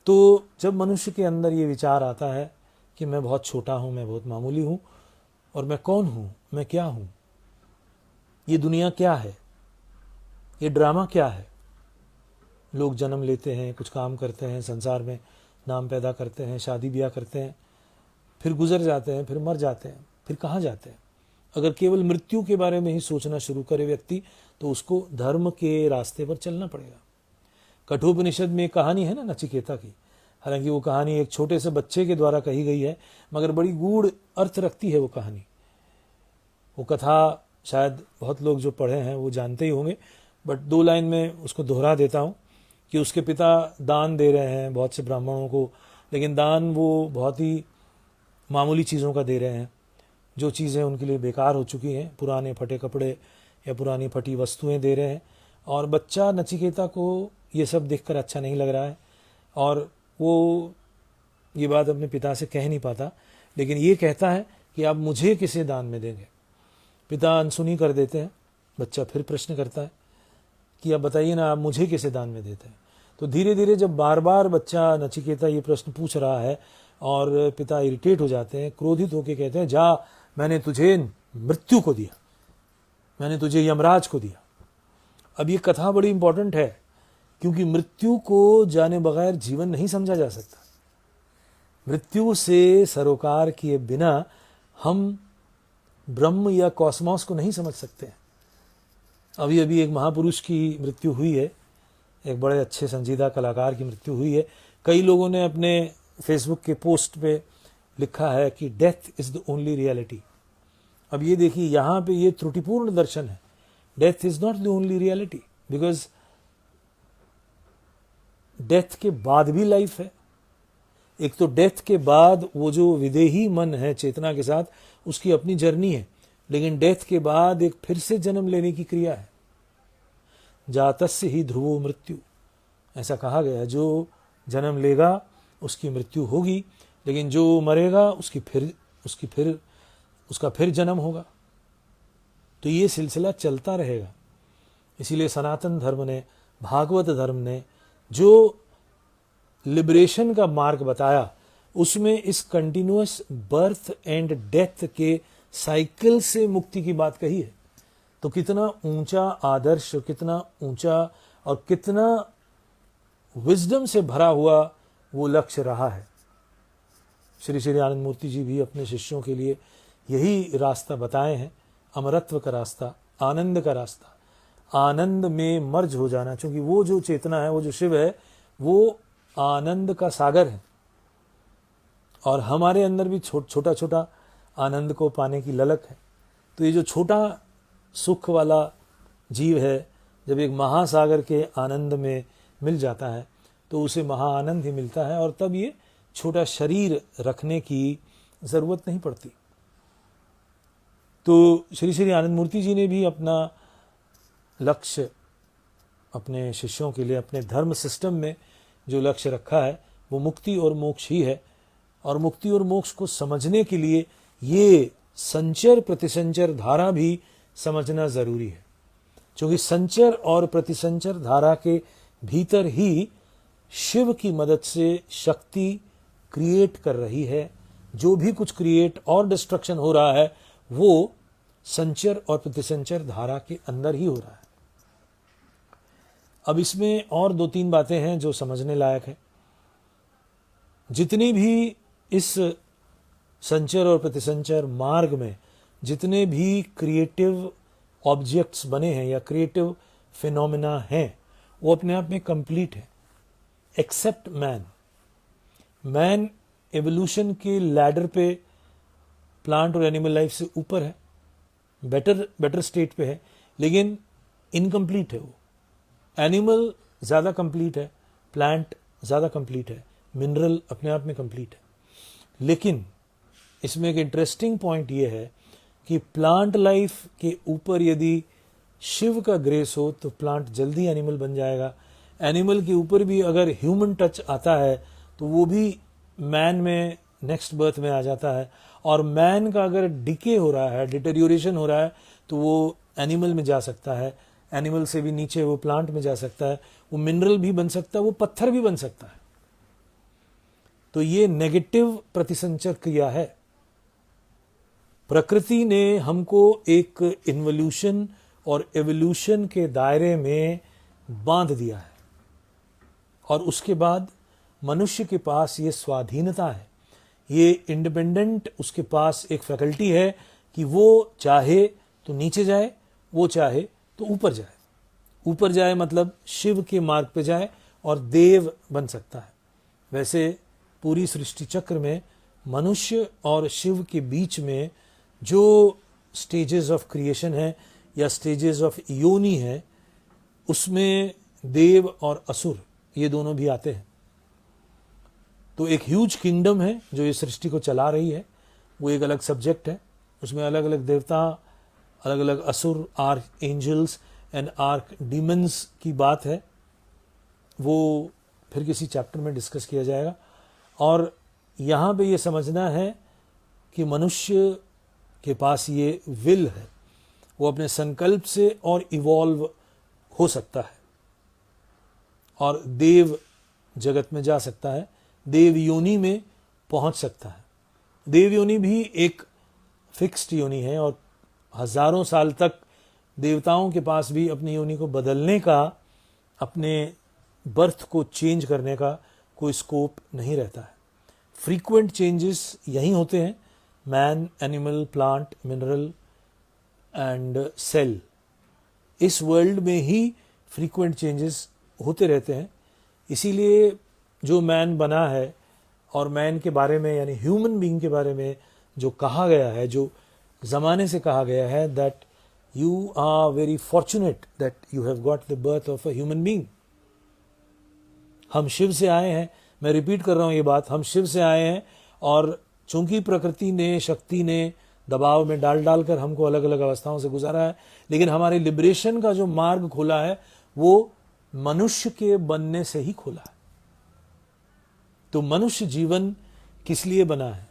तो जब मनुष्य के अंदर ये विचार आता है कि मैं बहुत छोटा हूँ, मैं बहुत मामूली हूँ, और मैं कौन हूँ, मैं क्या हूँ, ये दुनिया क्या है, ये ड्रामा क्या है। लोग जन्म लेते हैं, कुछ काम करते हैं, संसार में नाम पैदा करते हैं, शादी ब्याह करते हैं, फिर गुजर जाते हैं, फिर मर जाते हैं, फिर कहाँ जाते हैं। अगर केवल मृत्यु के बारे में ही सोचना शुरू करे व्यक्ति, तो उसको धर्म के रास्ते पर चलना पड़ेगा। कठोपनिषद में एक कहानी है ना नचिकेता की, हालांकि वो कहानी एक छोटे से बच्चे के द्वारा कही गई है, मगर बड़ी गूढ़ अर्थ रखती है वो कहानी। वो कथा शायद बहुत लोग जो पढ़े हैं वो जानते ही होंगे, बट 2 लाइन में उसको दोहरा देता हूँ कि उसके पिता दान दे रहे हैं बहुत से ब्राह्मणों को, लेकिन दान वो बहुत ही मामूली चीज़ों का दे रहे हैं, जो चीज़ें उनके लिए बेकार हो चुकी हैं, पुराने फटे कपड़े या पुरानी फटी वस्तुएं दे रहे हैं। और बच्चा नचिकेता को ये सब देखकर अच्छा नहीं लग रहा है, और वो ये बात अपने पिता से कह नहीं पाता, लेकिन ये कहता है कि आप मुझे किसे दान में देंगे। पिता अनसुनी कर देते हैं। बच्चा फिर प्रश्न करता है कि आप बताइए ना, आप मुझे किसे दान में देते हैं। तो धीरे धीरे जब बार बार बच्चा नचिकेता ये प्रश्न पूछ रहा है और पिता इरिटेट हो जाते हैं, क्रोधित होकर कहते हैं, जा, मैंने तुझे मृत्यु को दिया, मैंने तुझे यमराज को दिया। अब ये कथा बड़ी इंपॉर्टेंट है, क्योंकि मृत्यु को जाने बगैर जीवन नहीं समझा जा सकता। मृत्यु से सरोकार किए बिना हम ब्रह्म या कॉस्मॉस को नहीं समझ सकते हैं। अभी अभी एक महापुरुष की मृत्यु हुई है, एक बड़े अच्छे संजीदा कलाकार की मृत्यु हुई है। कई लोगों ने अपने फेसबुक के पोस्ट पे लिखा है कि death is the only reality. अब ये देखिए, यहाँ पे ये त्रुटिपूर्ण दर्शन है। Death is not the only reality, because death के बाद भी लाइफ है। एक तो डेथ के बाद वो जो विदेही मन है चेतना के साथ, उसकी अपनी जर्नी है, लेकिन डेथ के बाद एक फिर से जन्म लेने की क्रिया है। जातस्य ही ध्रुवो मृत्यु, ऐसा कहा गया, जो जन्म लेगा उसकी मृत्यु होगी, लेकिन जो मरेगा उसका फिर जन्म होगा। तो ये सिलसिला चलता रहेगा। इसीलिए सनातन धर्म ने, भागवत धर्म ने जो लिबरेशन का मार्ग बताया, उसमें इस कंटिन्यूअस बर्थ एंड डेथ के साइकिल से मुक्ति की बात कही है। तो कितना ऊंचा आदर्श, कितना ऊंचा और कितना विजडम से भरा हुआ वो लक्ष्य रहा है। श्री श्री आनंद मूर्ति जी भी अपने शिष्यों के लिए यही रास्ता बताए हैं, अमरत्व का रास्ता, आनंद का रास्ता, आनंद में मर्ज हो जाना। क्योंकि वो जो चेतना है, वो जो शिव है, वो आनंद का सागर है और हमारे अंदर भी छोटा छोटा आनंद को पाने की ललक है। तो ये जो छोटा सुख वाला जीव है, जब एक महासागर के आनंद में मिल जाता है तो उसे महा आनंद ही मिलता है और तब ये छोटा शरीर रखने की जरूरत नहीं पड़ती। तो श्री श्री आनंद मूर्ति जी ने भी अपना लक्ष्य अपने शिष्यों के लिए, अपने धर्म सिस्टम में जो लक्ष्य रखा है वो मुक्ति और मोक्ष ही है। और मुक्ति और मोक्ष को समझने के लिए ये संचर प्रतिसंचर धारा भी समझना जरूरी है। क्योंकि संचर और प्रतिसंचर धारा के भीतर ही शिव की मदद से शक्ति क्रिएट कर रही है। जो भी कुछ क्रिएट और डिस्ट्रक्शन हो रहा है वो संचर और प्रतिसंचर धारा के अंदर ही हो रहा है। अब इसमें और 2-3 बातें हैं जो समझने लायक है। जितनी भी इस संचर और प्रतिसंचर मार्ग में जितने भी क्रिएटिव ऑब्जेक्ट्स बने हैं या क्रिएटिव फिनोमिना हैं, वो अपने आप में कंप्लीट है, एक्सेप्ट मैन। मैन एवोल्यूशन के लैडर पे प्लांट और एनिमल लाइफ से ऊपर है, बेटर स्टेट पे है, लेकिन इनकम्प्लीट है वो। एनिमल ज़्यादा कंप्लीट है, प्लांट ज़्यादा कंप्लीट है, मिनरल अपने आप में कंप्लीट है। लेकिन इसमें एक इंटरेस्टिंग पॉइंट ये है कि प्लांट लाइफ के ऊपर यदि शिव का ग्रेस हो तो प्लांट जल्दी एनिमल बन जाएगा। एनिमल के ऊपर भी अगर ह्यूमन टच आता है तो वो भी मैन में नेक्स्ट बर्थ में आ जाता है। और मैन का अगर डिके हो रहा है, डिटेरियोरेशन हो रहा है, तो वो एनिमल में जा सकता है, एनिमल से भी नीचे वो प्लांट में जा सकता है, वो मिनरल भी बन सकता है, वो पत्थर भी बन सकता है। तो ये नेगेटिव प्रतिसंचर क्रिया है। प्रकृति ने हमको एक इन्वोल्यूशन और एवोल्यूशन के दायरे में बांध दिया है और उसके बाद मनुष्य के पास ये स्वाधीनता है, ये इंडिपेंडेंट उसके पास एक फैकल्टी है कि वो चाहे तो नीचे जाए, वो चाहे तो ऊपर जाए। ऊपर जाए मतलब शिव के मार्ग पे जाए और देव बन सकता है। वैसे पूरी सृष्टि चक्र में मनुष्य और शिव के बीच में जो स्टेजेस ऑफ क्रिएशन है या स्टेजेस ऑफ योनि है, उसमें देव और असुर ये दोनों भी आते हैं। तो एक ह्यूज किंगडम है जो ये सृष्टि को चला रही है, वो एक अलग सब्जेक्ट है। उसमें अलग अलग देवता, अलग अलग असुर, arch angels and arch demons की बात है, वो फिर किसी चैप्टर में डिस्कस किया जाएगा। और यहाँ पे ये समझना है कि मनुष्य के पास ये विल है, वो अपने संकल्प से और इवॉल्व हो सकता है और देव जगत में जा सकता है, देव योनि में पहुंच सकता है। देव योनि भी एक फिक्स्ड योनि है और हजारों साल तक देवताओं के पास भी अपनी योनि को बदलने का, अपने बर्थ को चेंज करने का कोई स्कोप नहीं रहता है। फ्रीक्वेंट चेंजेस यहीं होते हैं, man, animal, plant, mineral and cell. इस वर्ल्ड में ही फ्रीक्वेंट चेंजेस होते रहते हैं। इसीलिए जो मैन बना है और मैन के बारे में यानी ह्यूमन बीइंग के बारे में जो कहा गया है, जो ज़माने से कहा गया है, that you are very fortunate that you have got the birth of a human being. हम शिव से आए हैं, मैं रिपीट कर रहा हूँ ये बात, हम शिव से आए हैं और चूंकि प्रकृति ने, शक्ति ने दबाव में डाल कर हमको अलग अलग अवस्थाओं से गुजारा है, लेकिन हमारे लिबरेशन का जो मार्ग खोला है वो मनुष्य के बनने से ही खोला है। तो मनुष्य जीवन किस लिए बना है,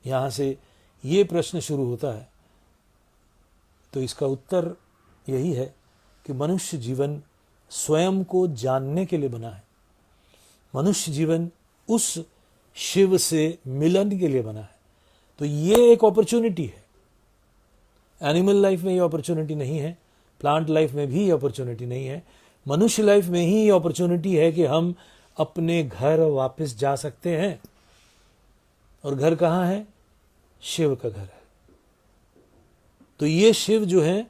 यहां से ये प्रश्न शुरू होता है। तो इसका उत्तर यही है कि मनुष्य जीवन स्वयं को जानने के लिए बना है। मनुष्य जीवन उस शिव से मिलन के लिए बना है। तो ये एक अपॉर्चुनिटी है। एनिमल लाइफ में ये अपॉर्चुनिटी नहीं है, प्लांट लाइफ में भी ये अपॉर्चुनिटी नहीं है। मनुष्य लाइफ में ही ये अपॉर्चुनिटी है कि हम अपने घर वापस जा सकते हैं। और घर कहाँ है? शिव का घर है। तो ये शिव जो है,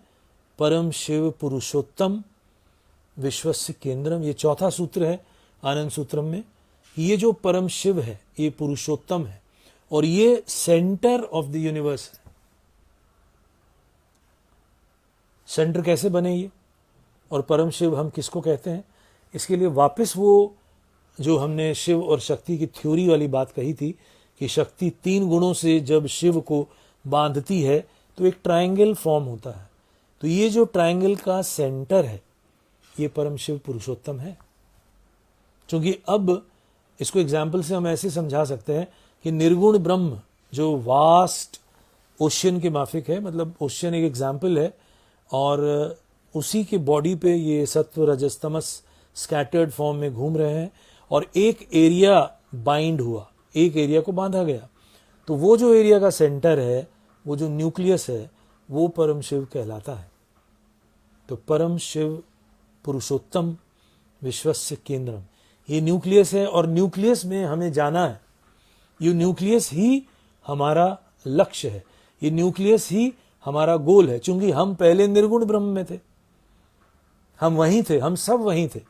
परम शिव पुरुषोत्तम विश्वस्य केंद्रम, ये चौथा सूत्र है आनंद सूत्रम में। ये जो परम शिव है, ये पुरुषोत्तम है और ये सेंटर ऑफ द यूनिवर्स है। सेंटर कैसे बने ये, और परम शिव हम किसको कहते हैं? इसके लिए वापस वो जो हमने शिव और शक्ति की थ्योरी वाली बात कही थी कि शक्ति 3 गुणों से जब शिव को बांधती है तो एक ट्रायंगल फॉर्म होता है। तो ये जो ट्रायंगल का सेंटर है, ये परम शिव पुरुषोत्तम है। क्योंकि अब इसको एग्जाम्पल से हम ऐसे समझा सकते हैं कि निर्गुण ब्रह्म जो वास्ट ओशियन के माफिक है, मतलब ओशियन एक एग्जाम्पल है, और उसी के बॉडी पे ये सत्व रजस तमस स्कैटर्ड फॉर्म में घूम रहे हैं और एक एरिया बाइंड हुआ, एक एरिया को बांधा गया। तो वो जो एरिया का सेंटर है, वो जो न्यूक्लियस है, वो परम शिव कहलाता है। तो परम शिव पुरुषोत्तम विश्वस्य केंद्रम, ये न्यूक्लियस है और न्यूक्लियस में हमें जाना है। ये न्यूक्लियस ही हमारा लक्ष्य है, ये न्यूक्लियस ही हमारा गोल है। क्योंकि हम पहले निर्गुण ब्रह्म में थे, हम वहीं थे, हम सब वहीं थे।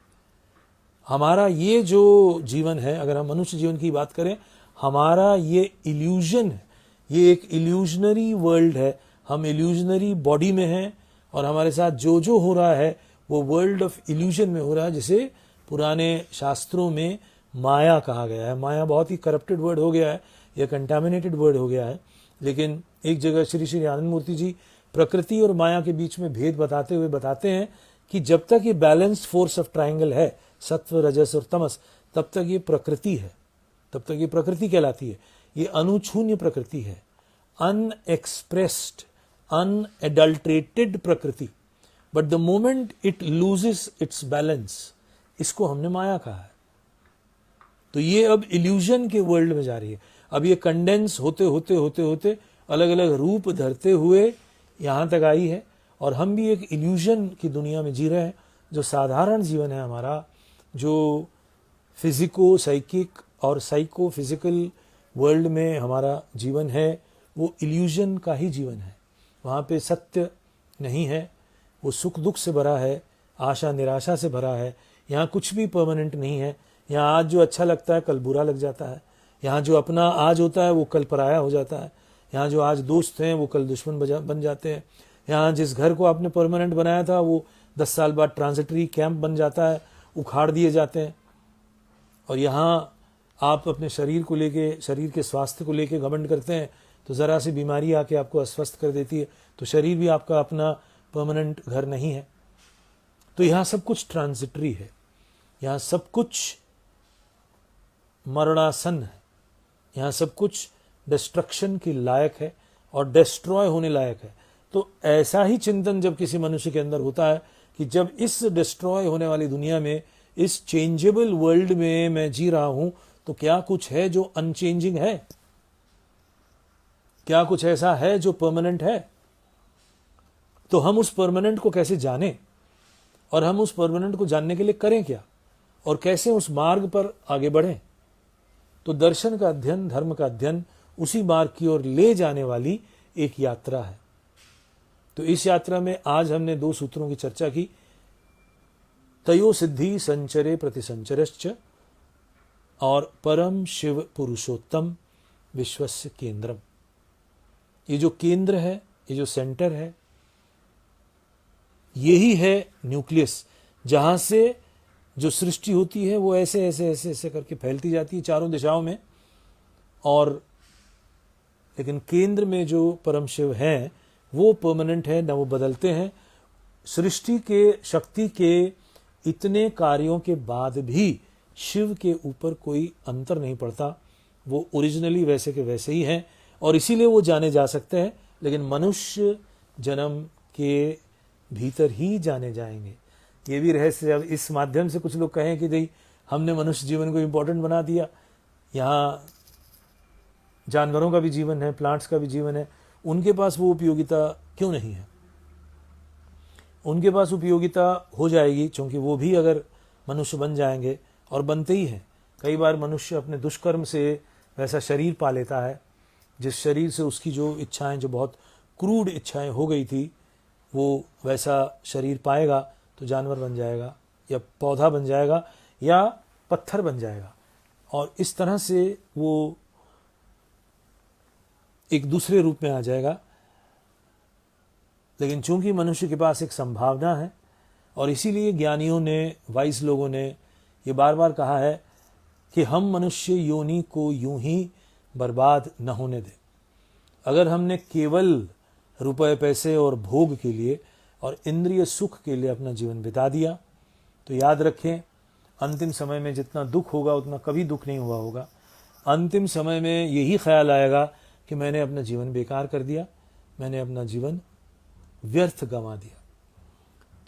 हमारा ये जो जीवन है, अगर हम मनुष्य जीवन की बात करें, हमारा ये इल्यूजन है, ये एक इल्यूजनरी वर्ल्ड है। हम इल्यूजनरी बॉडी में हैं और हमारे साथ जो जो हो रहा है वो वर्ल्ड ऑफ इल्यूजन में हो रहा है, जिसे पुराने शास्त्रों में माया कहा गया है। माया बहुत ही करप्टेड वर्ड हो गया है, यह कंटामिनेटेड वर्ड हो गया है। लेकिन एक जगह श्री श्री आनंद मूर्ति जी प्रकृति और माया के बीच में भेद बताते हुए बताते हैं कि जब तक ये बैलेंस्ड फोर्स ऑफ ट्रायंगल है, सत्व रजस और तमस, तब तक ये प्रकृति है, तब तक ये प्रकृति कहलाती है। ये अनुछून्य प्रकृति है, अनएक्सप्रेस्ड, अनएडल्ट्रेटेड प्रकृति। But the moment it loses it's balance, इसको हमने माया कहा है। तो ये अब इल्यूजन के वर्ल्ड में जा रही है। अब ये कंडेंस होते होते होते होते अलग अलग रूप धरते हुए यहां तक आई है और हम भी एक इल्यूजन की दुनिया में जी रहे हैं। जो साधारण जीवन है हमारा, जो फिजिको साइकिक और साइको फिजिकल वर्ल्ड में हमारा जीवन है, वो इल्यूजन का ही जीवन है। वहाँ पे सत्य नहीं है, वो सुख दुख से भरा है, आशा निराशा से भरा है। यहाँ कुछ भी परमानेंट नहीं है। यहाँ आज जो अच्छा लगता है कल बुरा लग जाता है। यहाँ जो अपना आज होता है वो कल पराया हो जाता है। यहाँ जो आज दोस्त हैं वो कल दुश्मन बन जाते हैं। यहाँ जिस घर को आपने परमानेंट बनाया था वो 10 साल बाद ट्रांजिटरी कैंप बन जाता है, उखाड़ दिए जाते हैं। और यहाँ आप अपने शरीर को लेके, शरीर के स्वास्थ्य को लेके घमंड करते हैं तो ज़रा सी बीमारी आके आपको अस्वस्थ कर देती है। तो शरीर भी आपका अपना परमानेंट घर नहीं है। तो यहाँ सब कुछ ट्रांजिटरी है, यहाँ सब कुछ मरणासन है, यहाँ सब कुछ डिस्ट्रक्शन की लायक है और डिस्ट्रॉय होने लायक है। तो ऐसा ही चिंतन जब किसी मनुष्य के अंदर होता है कि जब इस डिस्ट्रॉय होने वाली दुनिया में, इस चेंजेबल वर्ल्ड में मैं जी रहा हूं, तो क्या कुछ है जो अनचेंजिंग है? क्या कुछ ऐसा है जो परमानेंट है? तो हम उस परमानेंट को कैसे जाने और हम उस परमानेंट को जानने के लिए करें क्या और कैसे उस मार्ग पर आगे बढ़ें? तो दर्शन का अध्ययन, धर्म का अध्ययन उसी मार्ग की ओर ले जाने वाली एक यात्रा है। तो इस यात्रा में आज हमने 2 सूत्रों की चर्चा की, तयो सिद्धि संचरे प्रतिसंचरश्च और परम शिव पुरुषोत्तम विश्वस्य केंद्रम। ये जो केंद्र है, ये जो सेंटर है, यही है न्यूक्लियस, जहां से जो सृष्टि होती है वो ऐसे ऐसे ऐसे ऐसे करके फैलती जाती है चारों दिशाओं में। और लेकिन केंद्र में जो परम शिव हैं वो परमानेंट है, ना वो बदलते हैं। सृष्टि के शक्ति के इतने कार्यों के बाद भी शिव के ऊपर कोई अंतर नहीं पड़ता, वो ओरिजिनली वैसे के वैसे ही हैं और इसीलिए वो जाने जा सकते हैं। लेकिन मनुष्य जन्म के भीतर ही जाने जाएंगे। ये भी रहस्य। अब इस माध्यम से कुछ लोग कहें कि भाई हमने मनुष्य जीवन को इम्पोर्टेंट बना दिया, यहाँ जानवरों का भी जीवन है, प्लांट्स का भी जीवन है, उनके पास वो उपयोगिता क्यों नहीं है? उनके पास उपयोगिता हो जाएगी, क्योंकि वो भी अगर मनुष्य बन जाएंगे, और बनते ही हैं। कई बार मनुष्य अपने दुष्कर्म से वैसा शरीर पा लेता है, जिस शरीर से उसकी जो इच्छाएं, जो बहुत क्रूड इच्छाएं हो गई थी, वो वैसा शरीर पाएगा तो जानवर बन जाएगा, या पौधा बन जाएगा, या पत्थर बन जाएगा, और इस तरह से वो एक दूसरे रूप में आ जाएगा। लेकिन चूंकि मनुष्य के पास एक संभावना है, और इसीलिए ज्ञानियों ने, वाइस लोगों ने ये बार बार कहा है कि हम मनुष्य योनि को यूं ही बर्बाद न होने दें। अगर हमने केवल रुपए पैसे और भोग के लिए और इंद्रिय सुख के लिए अपना जीवन बिता दिया, तो याद रखें, अंतिम समय में जितना दुख होगा उतना कभी दुख नहीं हुआ होगा। अंतिम समय में यही ख्याल आएगा कि मैंने अपना जीवन बेकार कर दिया, मैंने अपना जीवन व्यर्थ गंवा दिया।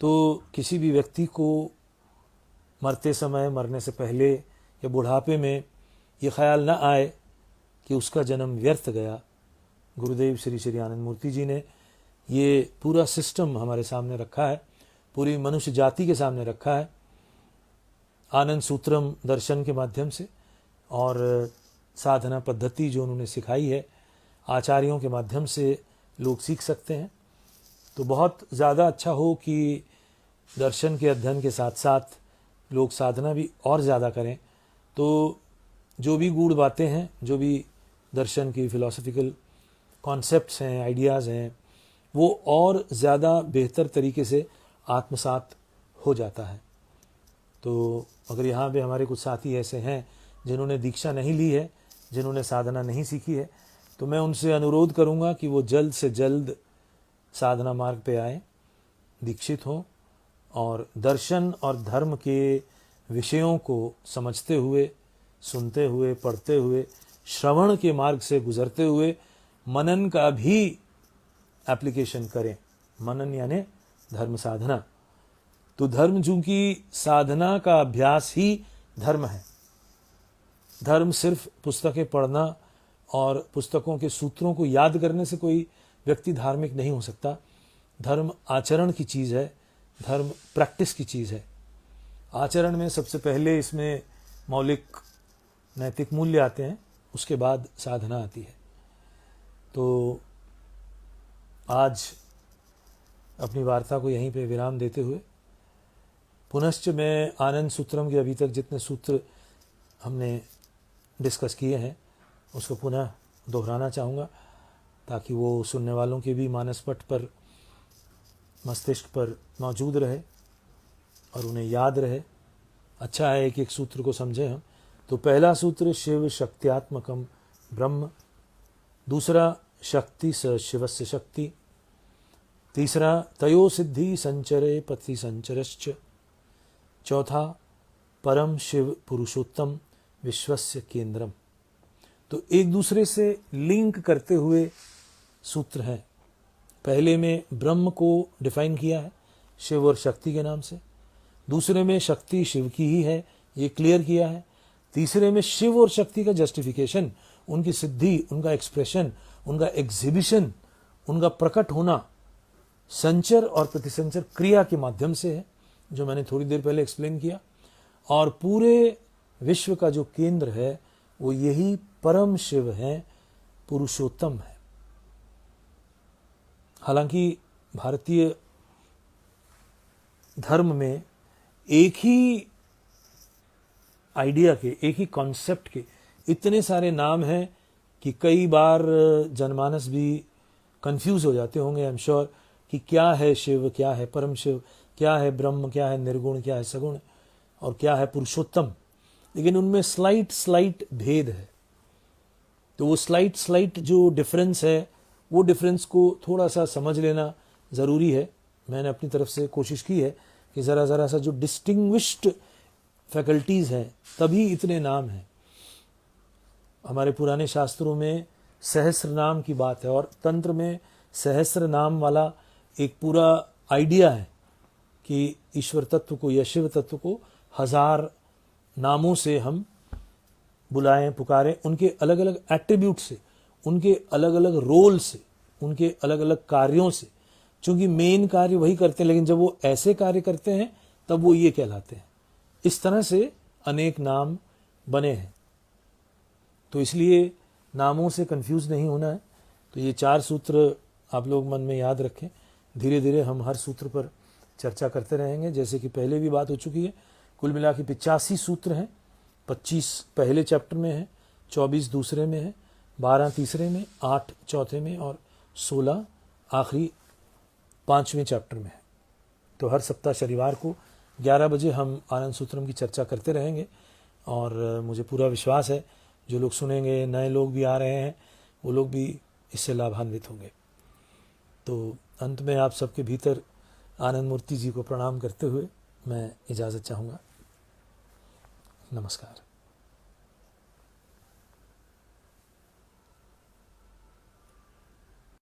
तो किसी भी व्यक्ति को मरते समय, मरने से पहले या बुढ़ापे में ये ख्याल ना आए कि उसका जन्म व्यर्थ गया। गुरुदेव श्री श्री आनंद मूर्ति जी ने ये पूरा सिस्टम हमारे सामने रखा है, पूरी मनुष्य जाति के सामने रखा है, आनंद सूत्रम दर्शन के माध्यम से, और साधना पद्धति जो उन्होंने सिखाई है आचार्यों के माध्यम से लोग सीख सकते हैं। तो बहुत ज़्यादा अच्छा हो कि दर्शन के अध्ययन के साथ साथ लोग साधना भी और ज़्यादा करें, तो जो भी गूढ़ बातें हैं, जो भी दर्शन की फिलॉसफिकल कॉन्सेप्ट्स हैं, आइडियाज़ हैं, वो और ज़्यादा बेहतर तरीके से आत्मसात हो जाता है। तो अगर यहाँ पे हमारे कुछ साथी ऐसे हैं जिन्होंने दीक्षा नहीं ली है, जिन्होंने साधना नहीं सीखी है, तो मैं उनसे अनुरोध करूँगा कि वो जल्द से जल्द साधना मार्ग पे आए, दीक्षित हों, और दर्शन और धर्म के विषयों को समझते हुए, सुनते हुए, पढ़ते हुए, श्रवण के मार्ग से गुजरते हुए मनन का भी एप्लीकेशन करें। मनन यानी धर्म साधना। तो धर्म चूंकि साधना का अभ्यास ही धर्म है। धर्म सिर्फ पुस्तकें पढ़ना और पुस्तकों के सूत्रों को याद करने से कोई व्यक्ति धार्मिक नहीं हो सकता। धर्म आचरण की चीज़ है, धर्म प्रैक्टिस की चीज़ है। आचरण में सबसे पहले इसमें मौलिक नैतिक मूल्य आते हैं, उसके बाद साधना आती है। तो आज अपनी वार्ता को यहीं पे विराम देते हुए पुनश्च मैं आनंद सूत्रम के अभी तक जितने सूत्र हमने डिस्कस किए हैं उसको पुनः दोहराना चाहूँगा, ताकि वो सुनने वालों के भी मानसपट पर, मस्तिष्क पर मौजूद रहे और उन्हें याद रहे। अच्छा है एक एक सूत्र को समझें हम। तो पहला सूत्र शिव शक्त्यात्मकम ब्रह्म, दूसरा शक्ति स शिवस्य शक्ति, तीसरा तयो सिद्धि संचरे पति संचरश्च, चौथा परम शिव पुरुषोत्तम विश्वस्य केंद्रम। तो एक दूसरे से लिंक करते हुए सूत्र हैं। पहले में ब्रह्म को डिफाइन किया है शिव और शक्ति के नाम से, दूसरे में शक्ति शिव की ही है ये क्लियर किया है, तीसरे में शिव और शक्ति का जस्टिफिकेशन, उनकी सिद्धि, उनका एक्सप्रेशन, उनका एग्जिबिशन, उनका प्रकट होना संचर और प्रतिसंचर क्रिया के माध्यम से है, जो मैंने थोड़ी देर पहले एक्सप्लेन किया। और पूरे विश्व का जो केंद्र है वो यही परम शिव है, पुरुषोत्तम है। हालांकि भारतीय धर्म में एक ही आइडिया के, एक ही कॉन्सेप्ट के इतने सारे नाम हैं कि कई बार जनमानस भी कंफ्यूज हो जाते होंगे, आई एम श्योर, कि क्या है शिव, क्या है परम शिव, क्या है ब्रह्म, क्या है निर्गुण, क्या है सगुण, और क्या है पुरुषोत्तम। लेकिन उनमें स्लाइट भेद है। तो वो स्लाइट जो डिफरेंस है, वो डिफरेंस को थोड़ा सा समझ लेना ज़रूरी है। मैंने अपनी तरफ से कोशिश की है कि ज़रा सा जो डिस्टिंग्विश्ड फैकल्टीज़ हैं, तभी इतने नाम हैं। हमारे पुराने शास्त्रों में सहस्र नाम की बात है, और तंत्र में सहस्र नाम वाला एक पूरा आइडिया है कि ईश्वर तत्व को या शिव तत्व को 1000 नामों से हम बुलाएं, पुकारें, उनके अलग अलग एट्रीब्यूट से, उनके अलग अलग रोल से, उनके अलग अलग कार्यों से, क्योंकि मेन कार्य वही करते हैं, लेकिन जब वो ऐसे कार्य करते हैं तब वो ये कहलाते हैं। इस तरह से अनेक नाम बने हैं, तो इसलिए नामों से कंफ्यूज नहीं होना है। तो ये 4 सूत्र आप लोग मन में याद रखें। धीरे धीरे हम हर सूत्र पर चर्चा करते रहेंगे, जैसे कि पहले भी बात हो चुकी है। कुल मिला के 85 सूत्र हैं। 25 पहले चैप्टर में है, 24 दूसरे में है, 12 तीसरे में, 8 चौथे में और 16 आखिरी 5वें चैप्टर में है। तो हर सप्ताह शनिवार को 11 बजे हम आनंद सूत्रम की चर्चा करते रहेंगे, और मुझे पूरा विश्वास है जो लोग सुनेंगे, नए लोग भी आ रहे हैं, वो लोग भी इससे लाभान्वित होंगे। तो अंत में आप सबके भीतर आनंद मूर्ति जी को प्रणाम करते हुए मैं इजाज़त चाहूँगा। नमस्कार।